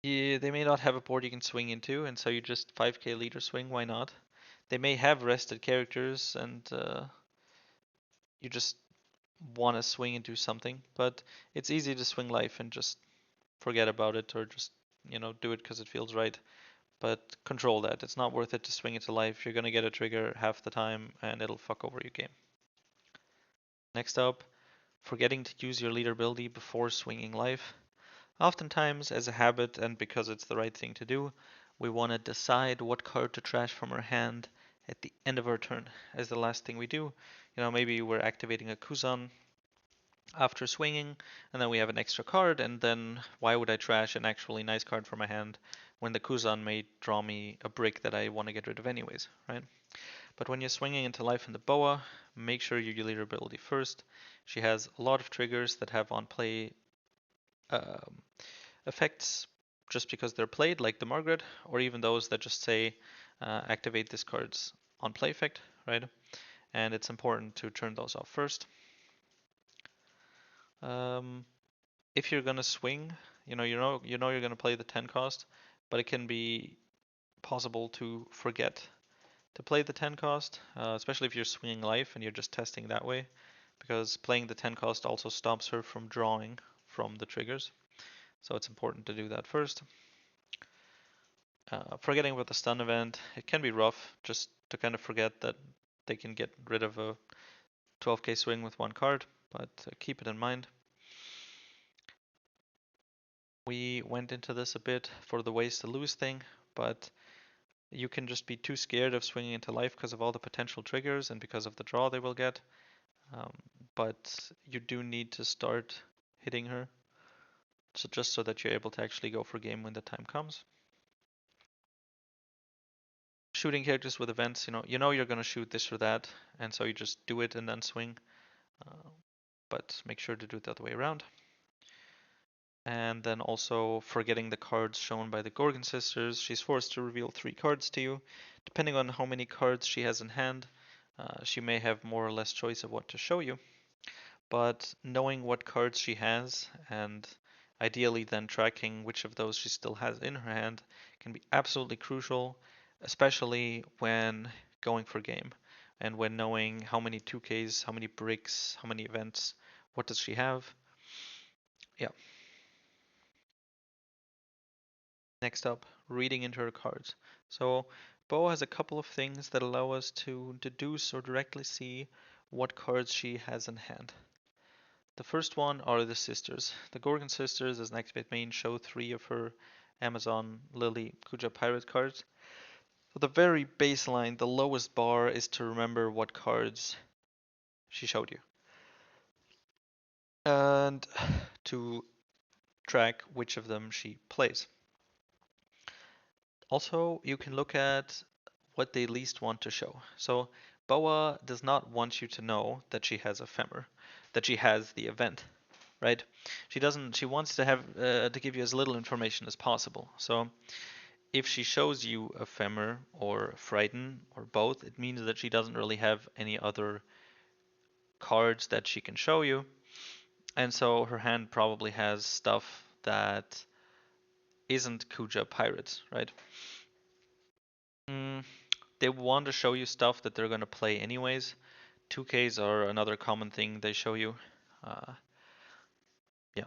they may not have a board you can swing into, and so you just 5k leader swing, why not? They may have rested characters and you just want to swing and do something, but it's easy to swing life and just forget about it or just, do it because it feels right. But control that. It's not worth it to swing it to life. You're going to get a trigger half the time and it'll fuck over your game. Next up, forgetting to use your leader ability before swinging life. Oftentimes, as a habit and because it's the right thing to do, we want to decide what card to trash from our hand at the end of our turn as the last thing we do. Maybe we're activating a Kuzan after swinging, and then we have an extra card, and then why would I trash an actually nice card from my hand when the Kuzan may draw me a brick that I want to get rid of anyways, right? But when you're swinging into life in the Boa, make sure you delete her ability first. She has a lot of triggers that have on play um, effects just because they're played, like the Margaret, or even those that just say activate this card's on play effect, right? And it's important to turn those off first. If you're gonna swing, you're gonna play the 10 cost, but it can be possible to forget to play the 10 cost, especially if you're swinging life and you're just testing that way, because playing the 10 cost also stops her from drawing from the triggers. So it's important to do that first. Forgetting about the stun event, it can be rough just to kind of forget that they can get rid of a 12k swing with 1 card, but keep it in mind. We went into this a bit for the ways to lose thing, but you can just be too scared of swinging into life because of all the potential triggers and because of the draw they will get. But you do need to start hitting her, so just so that you're able to actually go for game when the time comes. Shooting characters with events, you're gonna shoot this or that, and so you just do it and then swing. But make sure to do it the other way around. And then also forgetting the cards shown by the Gorgon sisters, she's forced to reveal 3 cards to you. Depending on how many cards she has in hand, she may have more or less choice of what to show you. But knowing what cards she has and ideally then tracking which of those she still has in her hand can be absolutely crucial, especially when going for game and when knowing how many 2Ks, how many bricks, how many events, what does she have. Yeah. Next up, reading into her cards. So Bo has a couple of things that allow us to deduce or directly see what cards she has in hand. The first one are the sisters. The Gorgon sisters, as an activate main, show 3 of her Amazon, Lily, Kuja pirate cards. So the very baseline, the lowest bar, is to remember what cards she showed you. And to track which of them she plays. Also, you can look at what they least want to show. So Boa does not want you to know that she has ephemer, that she has the event, right? She doesn't. She wants to have to give you as little information as possible. So if she shows you ephemer or frighten or both, it means that she doesn't really have any other cards that she can show you, and so her hand probably has stuff that isn't Kuja pirates, right? Mm, they want to show you stuff that they're going to play anyways. 2Ks are another common thing they show you. Uh, yeah.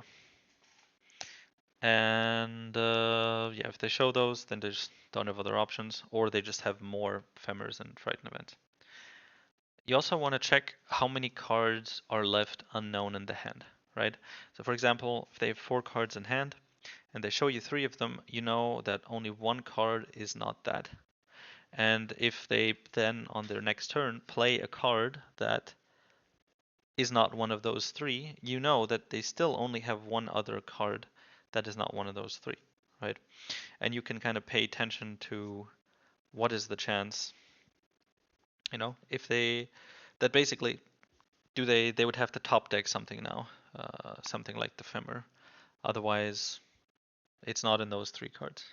And yeah, if they show those, then they just don't have other options, or they just have more Femmers and Frighten events. You also want to check how many cards are left unknown in the hand, right? So for example, if they have 4 cards in hand and they show you 3 of them, you know that only 1 card is not that. And if they then on their next turn play a card that is not one of those 3, you know that they still only have 1 other card that is not one of those 3, right? And you can kind of pay attention to what is the chance, if that basically they would have to top deck something now, something like the Femmer. Otherwise, it's not in those 3 cards.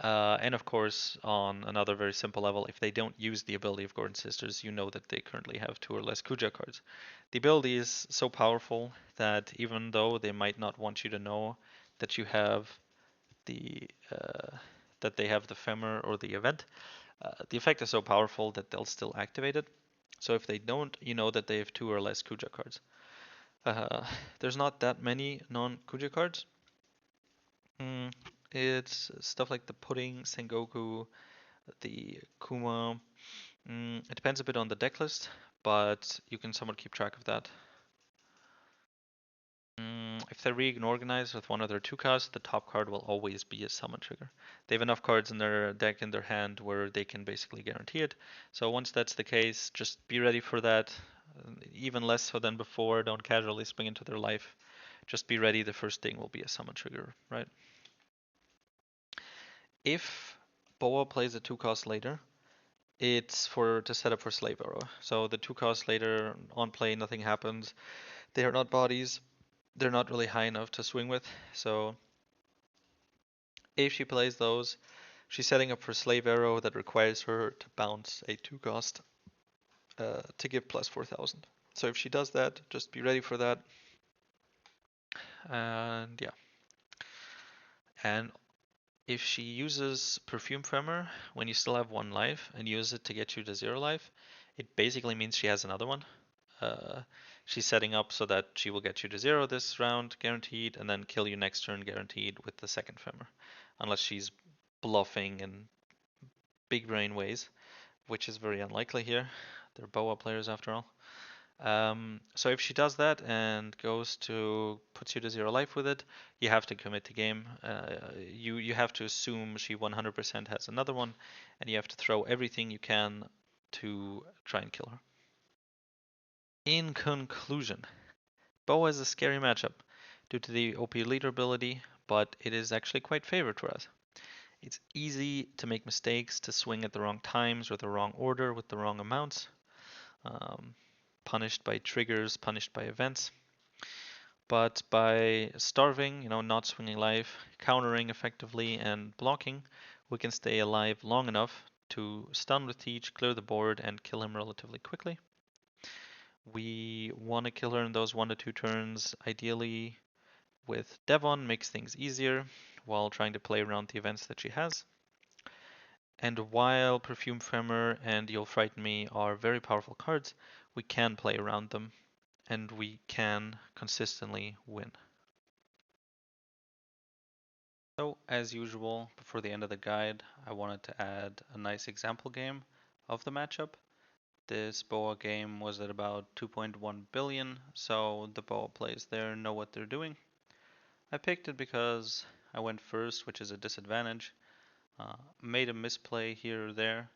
And of course, on another very simple level, if they don't use the ability of Gordon Sisters, you know that they currently have 2 or less Kuja cards. The ability is so powerful that even though they might not want you to know that you have the that they have the Femmer or the event, the effect is so powerful that they'll still activate it. So if they don't, you know that they have 2 or less Kuja cards. There's not that many non-Kuja cards. It's stuff like the Pudding, Sengoku, the Kuma. It depends a bit on the deck list, but you can somewhat keep track of that. If they're reorganized with one of their 2 cards, the top card will always be a summon trigger. They have enough cards in their deck in their hand where they can basically guarantee it. So once that's the case, just be ready for that. Even less so than before, don't casually spring into their life. Just be ready, the first thing will be a summon trigger, right? If Boa plays a 2-cost later, it's to set up for Slave Arrow. So the 2-cost later on play, nothing happens. They are not bodies. They're not really high enough to swing with. So if she plays those, she's setting up for Slave Arrow that requires her to bounce a 2-cost to give plus 4,000. So if she does that, just be ready for that. And yeah. And if she uses Perfume Femmer when you still have 1 life and use it to get you to 0 life, it basically means she has another one. She's setting up so that she will get you to 0 this round guaranteed and then kill you next turn guaranteed with the second Femmer. Unless she's bluffing in big brain ways, which is very unlikely here. They're Boa players after all. So if she does that and puts you to 0 life with it, you have to commit to game. You have to assume she 100% has another one, and you have to throw everything you can to try and kill her. In conclusion, Boa is a scary matchup due to the OP leader ability, but it is actually quite favored for us. It's easy to make mistakes, to swing at the wrong times or the wrong order with the wrong amounts. Punished by triggers, punished by events. But by starving, not swinging life, countering effectively, and blocking, we can stay alive long enough to stun with Teach, clear the board, and kill him relatively quickly. We want to kill her in those 1 to 2 turns, ideally with Devon, makes things easier while trying to play around the events that she has. And while Perfume Femmer and You'll Frighten Me are very powerful cards, we can play around them and we can consistently win. So as usual, before the end of the guide, I wanted to add a nice example game of the matchup. this Boa game was at about 2.1 billion, so the Boa players there know what they're doing. I picked it because I went first, which is a disadvantage. Made a misplay here or there,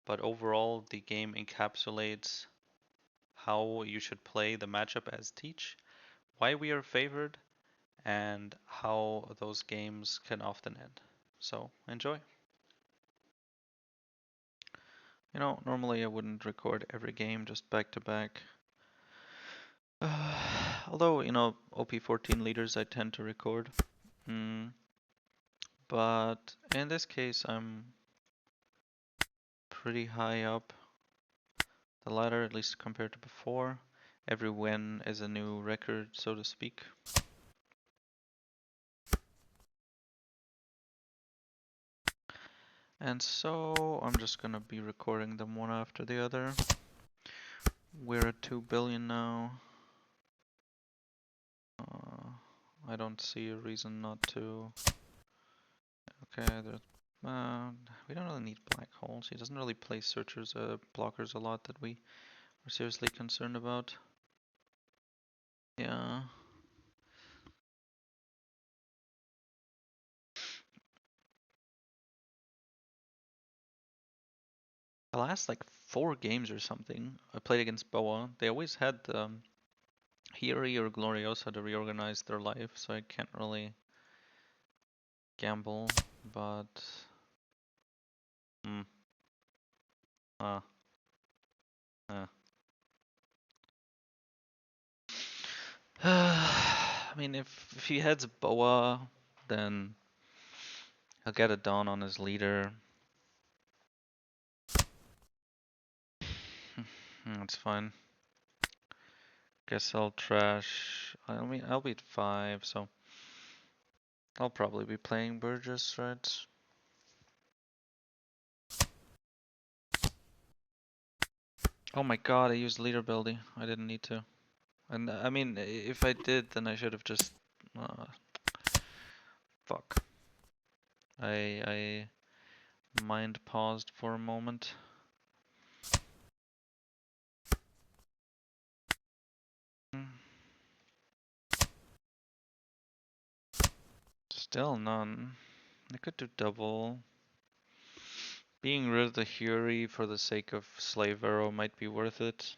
but overall the game encapsulates how you should play the matchup as Teach, why we are favored, and how those games can often end. So enjoy. Normally I wouldn't record every game just back to back. Although, OP14 leaders I tend to record. But in this case, I'm pretty high up the ladder, at least compared to before. Every win is a new record, so to speak. And so I'm just gonna be recording them one after the other. We're at 2 billion now. I don't see a reason not to. Okay, we don't really need black holes. He doesn't really play searchers, blockers a lot that we are seriously concerned about. Yeah. The last like 4 games or something I played against Boa, they always had Hiri or Gloriosa to reorganize their life, so I can't really gamble, but hmm. Uh, uh. I mean, if he heads Boa, then he'll get it done on his leader. That's fine. Guess I'll trash. I mean, I'll be at 5, so I'll probably be playing Burgess, right? Oh my god, I used leader building. I didn't need to. And I mean, if I did, then I should have just. Fuck. I mind paused for a moment. Still none. I could do double. Being rid of the Fury for the sake of Slave Arrow might be worth it.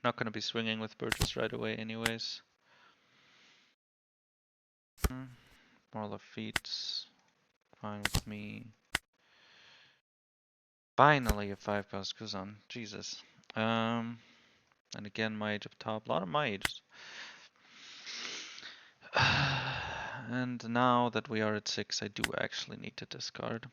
Not gonna be swinging with Burgess right away anyways. More Lafitte's fine with me. Finally a 5 plus Kuzan. Jesus. And again, Mage up top. A lot of Mages. And now that we are at 6, I do actually need to discard.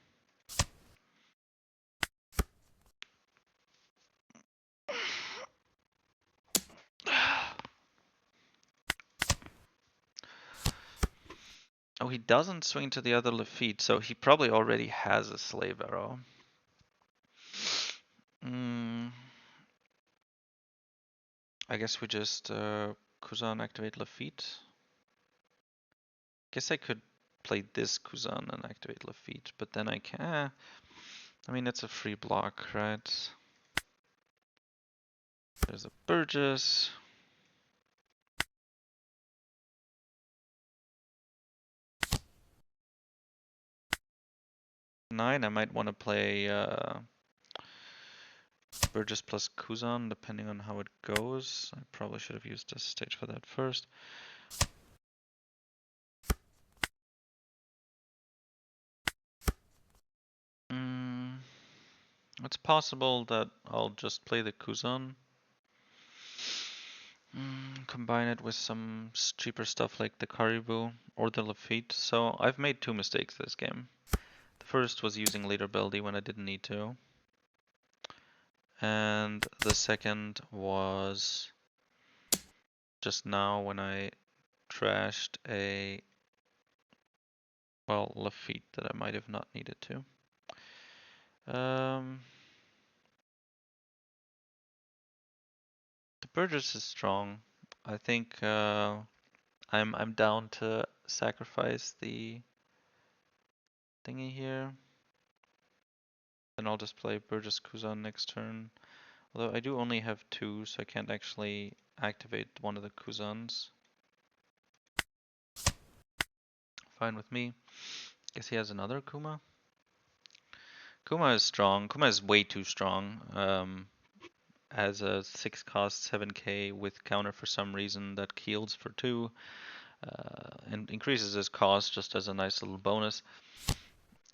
Oh, he doesn't swing to the other Lafitte, so he probably already has a Slave Arrow. I guess we just Kuzan activate Lafitte. Guess I could play this Kuzan and activate Lafitte, but then I can. I mean, it's a free block, right? There's a Burgess. Nine, I might want to play Burgess plus Kuzan, depending on how it goes. I probably should have used this stage for that first. It's possible that I'll just play the Kuzan. Combine it with some cheaper stuff like the Caribou or the Lafitte. So I've made 2 mistakes this game. The first was using leader buildy when I didn't need to. And the second was just now when I trashed a, well, Lafitte that I might have not needed to. The Burgess is strong. I think I'm down to sacrifice the thingy here. Then I'll just play Burgess Kuzan next turn. Although I do only have 2, so I can't actually activate one of the Kuzans. Fine with me. Guess he has another Kuma. Kuma is strong. Kuma is way too strong. Has a 6 cost 7k with counter for some reason that heals for 2. And increases his cost just as a nice little bonus.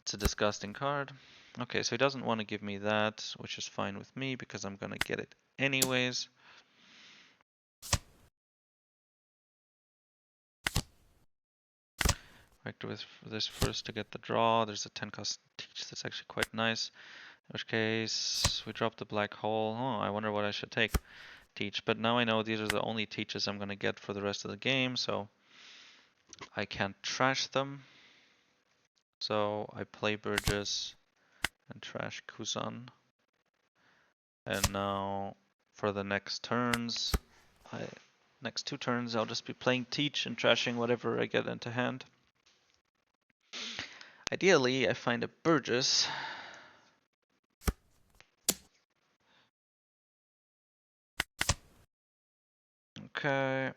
It's a disgusting card. Okay, so he doesn't want to give me that, which is fine with me because I'm gonna get it anyways. Vector with this first to get the draw. There's a 10 cost teach that's actually quite nice. In which case, we drop the black hole. Oh, I wonder what I should take. Teach, but now I know these are the only teaches I'm gonna get for the rest of the game, so I can't trash them. So I play Burgess and trash Kuzan. And now for the next turns, next 2 turns I'll just be playing Teach and trashing whatever I get into hand. Ideally, I find a Burgess. Okay.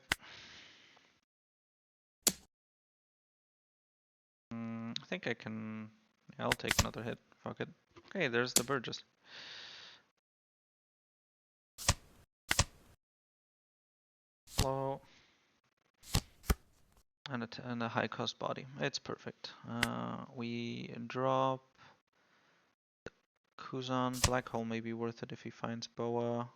I think I can. Yeah, I'll take another hit. Fuck it. Okay, there's the Burgess. Low. And a high cost body. It's perfect. We drop Kuzan. Black hole may be worth it if he finds Boa.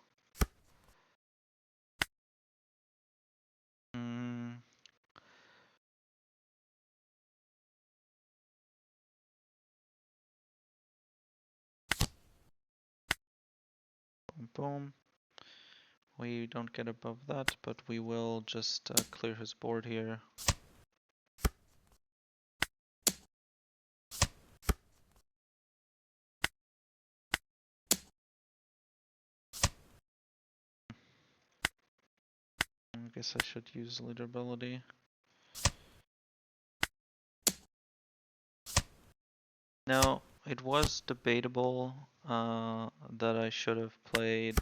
Boom, boom. We don't get above that, but we will just clear his board here. I guess I should use leader ability. Now, it was debatable that I should have played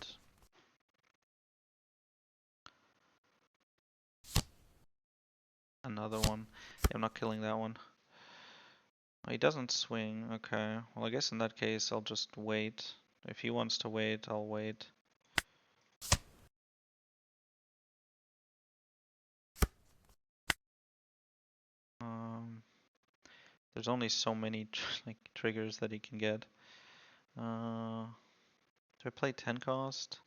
another one. Yeah, I'm not killing that one. Oh, he doesn't swing. Okay. Well, I guess in that case, I'll just wait. If he wants to wait, I'll wait. There's only so many like triggers that he can get. Do I play 10 cost?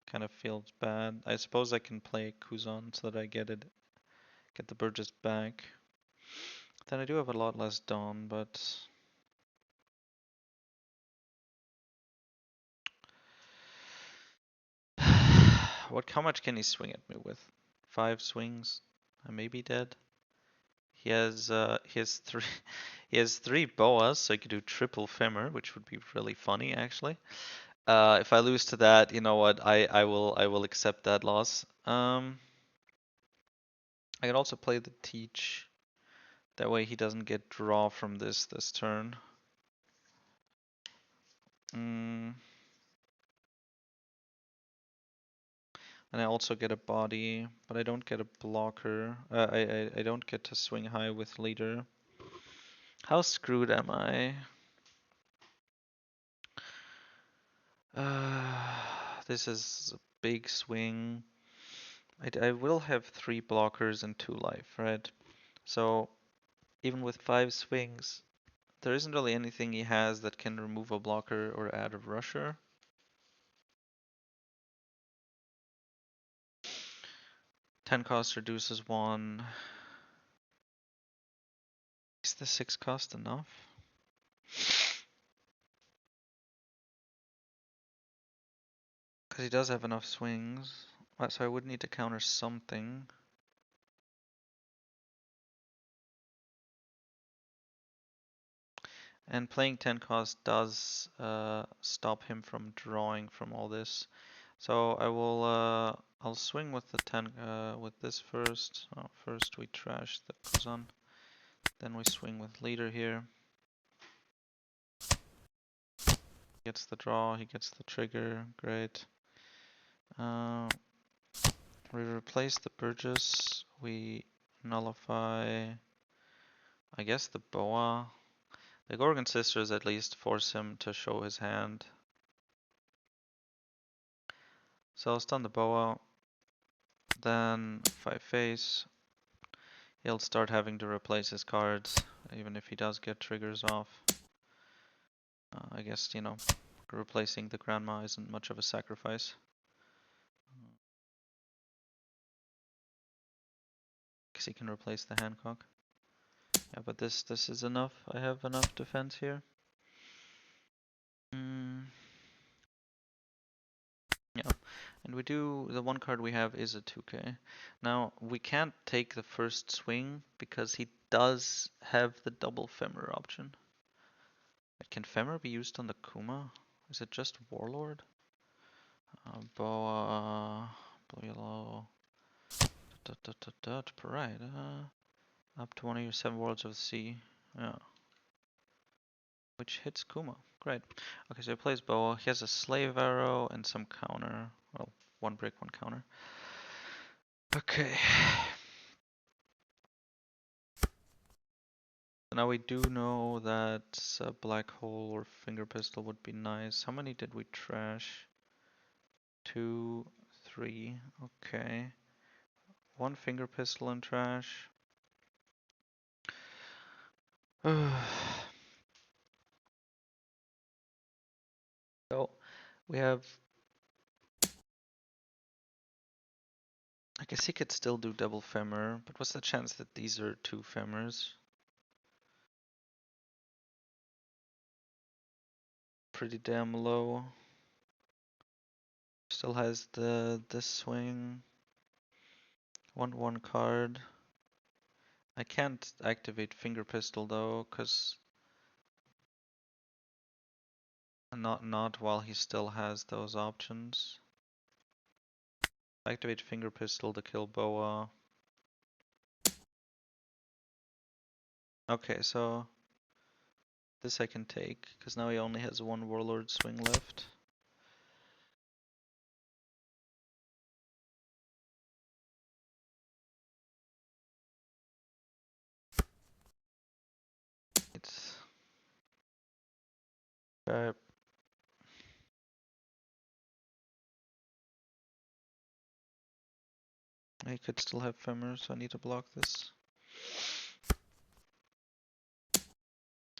Kind of feels bad. I suppose I can play Kuzan so that I get the Burgess back. Then I do have a lot less Dawn, but how much can he swing at me with? 5 swings? I may be dead. He has 3 he has 3 boas, so he could do triple femur, which would be really funny actually. If I lose to that, you know what? I will accept that loss. I could also play the teach. That way he doesn't get draw from this turn. And I also get a body, but I don't get a blocker. I don't get to swing high with leader. How screwed am I? This is a big swing. I will have 3 blockers and 2 life, right? So even with 5 swings, there isn't really anything he has that can remove a blocker or add a rusher. Ten cost reduces 1. Is the 6 cost enough? Because he does have enough swings. So I would need to counter something. And playing 10 cost does stop him from drawing from all this. So I will I'll swing with the 10 with this first. Oh, first we trash the Kuzan. Then we swing with leader here. Gets the draw, he gets the trigger, great. We replace the Burgess, we nullify, I guess, the Boa. The Gorgon Sisters at least force him to show his hand. So I'll stun the Boa, then if I face, he'll start having to replace his cards, even if he does get triggers off. I guess, you know, replacing the Grandma isn't much of a sacrifice. Because he can replace the Hancock. Yeah, but this is enough. I have enough defense here. Yeah, and we do, the one card we have is a 2k. Now, we can't take the first swing because he does have the double Femur option. Can Femur be used on the Kuma? Is it just Warlord? Boa, blue yellow, right, up to one of your 7 Worlds of the Sea, yeah. Which hits Kuma, great. Okay, so he plays Boa, he has a Slave Arrow and some counter, well, 1 brick, 1 counter. Okay. Now we do know that a Black Hole or Finger Pistol would be nice. How many did we trash? 2, 3, okay. 1 Finger Pistol in trash. So we have, I guess he could still do double Femur, but what's the chance that these are 2 Femurs? Pretty damn low. Still has this swing. 1/1 card. I can't activate Finger Pistol though, cause not while he still has those options. Activate Finger Pistol to kill Boa. Okay, so this I can take, because now he only has 1 Warlord swing left. It's he could still have Femur, so I need to block this.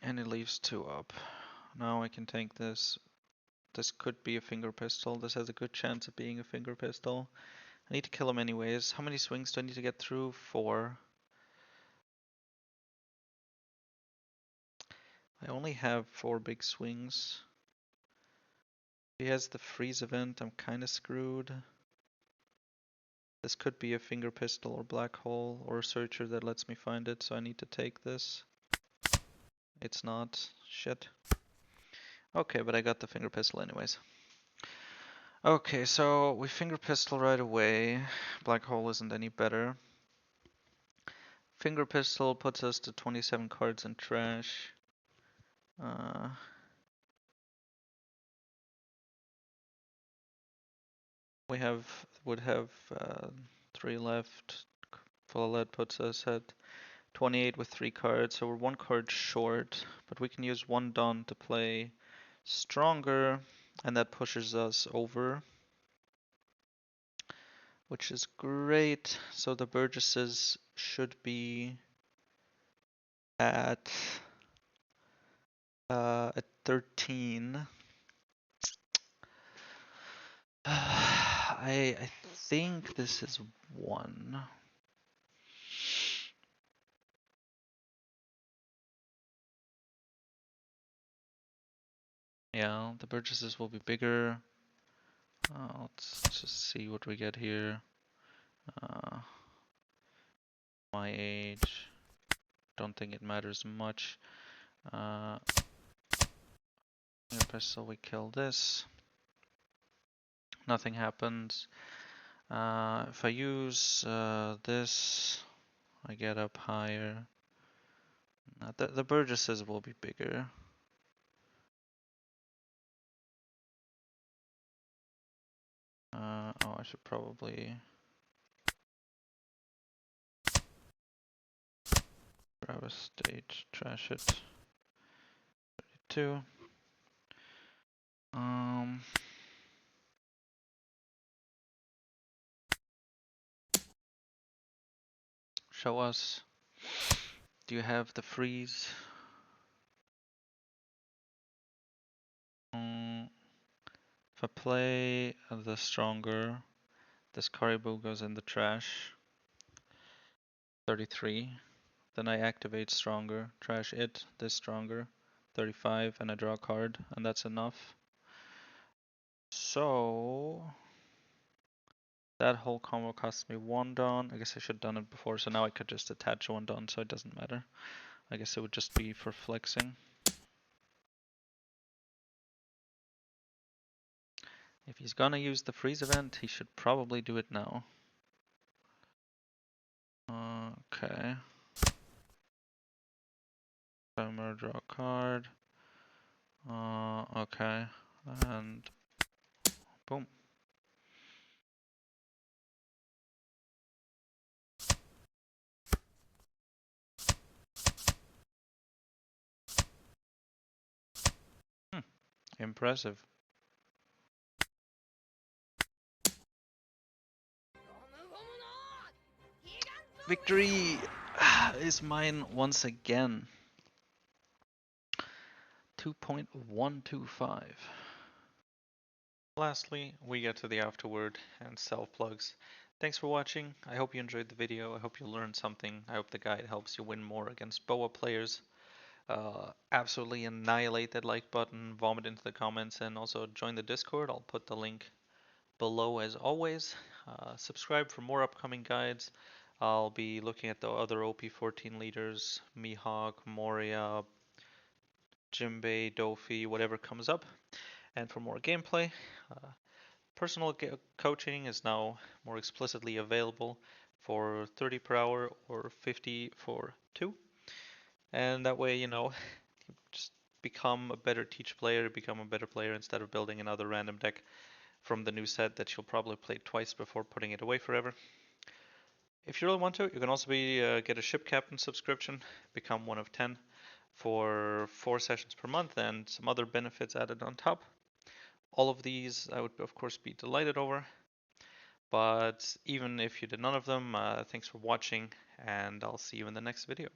And it leaves 2 up. Now I can tank this. This could be a Finger Pistol. This has a good chance of being a Finger Pistol. I need to kill him anyways. How many swings do I need to get through? 4. I only have 4 big swings. If he has the freeze event, I'm kinda screwed. This could be a Finger Pistol or Black Hole or a searcher that lets me find it, so I need to take this. It's not. Shit. Okay, but I got the Finger Pistol anyways. Okay, so we Finger Pistol right away. Black Hole isn't any better. Finger Pistol puts us to 27 cards in trash. We would have 3 left. Full lead puts us at 28 with 3 cards, so we're 1 card short, but we can use 1 Dawn to play stronger, and that pushes us over, which is great. So the Burgesses should be at 13. I think this is 1. Yeah, the Burgesses will be bigger. Let's just see what we get here. My age. Don't think it matters much. So we kill this. Nothing happens. If I use this, I get up higher. The Burgesses will be bigger. Oh, I should probably grab a stage, trash it. 32. Show us. Do you have the freeze? If I play the stronger, this Caribou goes in the trash. 33. Then I activate stronger, trash it, this stronger. 35, and I draw a card, and that's enough. So that whole combo costs me 1 Dawn. I guess I should have done it before, so now I could just attach 1 Dawn, so it doesn't matter. I guess it would just be for flexing. If he's gonna use the freeze event, he should probably do it now. Okay. Timer, draw a card. Okay. And boom. Impressive. Victory is mine once again. 2.125. Lastly, we get to the afterword and self-plugs. Thanks for watching. I hope you enjoyed the video. I hope you learned something. I hope the guide helps you win more against Boa players. Absolutely annihilate that like button, vomit into the comments, and also join the Discord. I'll put the link below as always. Subscribe for more upcoming guides. I'll be looking at the other OP14 leaders, Mihawk, Moria, Jimbei, Dofi, whatever comes up. And for more gameplay, personal coaching is now more explicitly available for 30 per hour or 50 for 2. And that way, you know, just become a better teach player, become a better player instead of building another random deck from the new set that you'll probably play twice before putting it away forever. If you really want to, you can also get a ship captain subscription, become one of 10 for 4 sessions per month and some other benefits added on top. All of these I would of course be delighted over, but even if you did none of them, thanks for watching and I'll see you in the next video.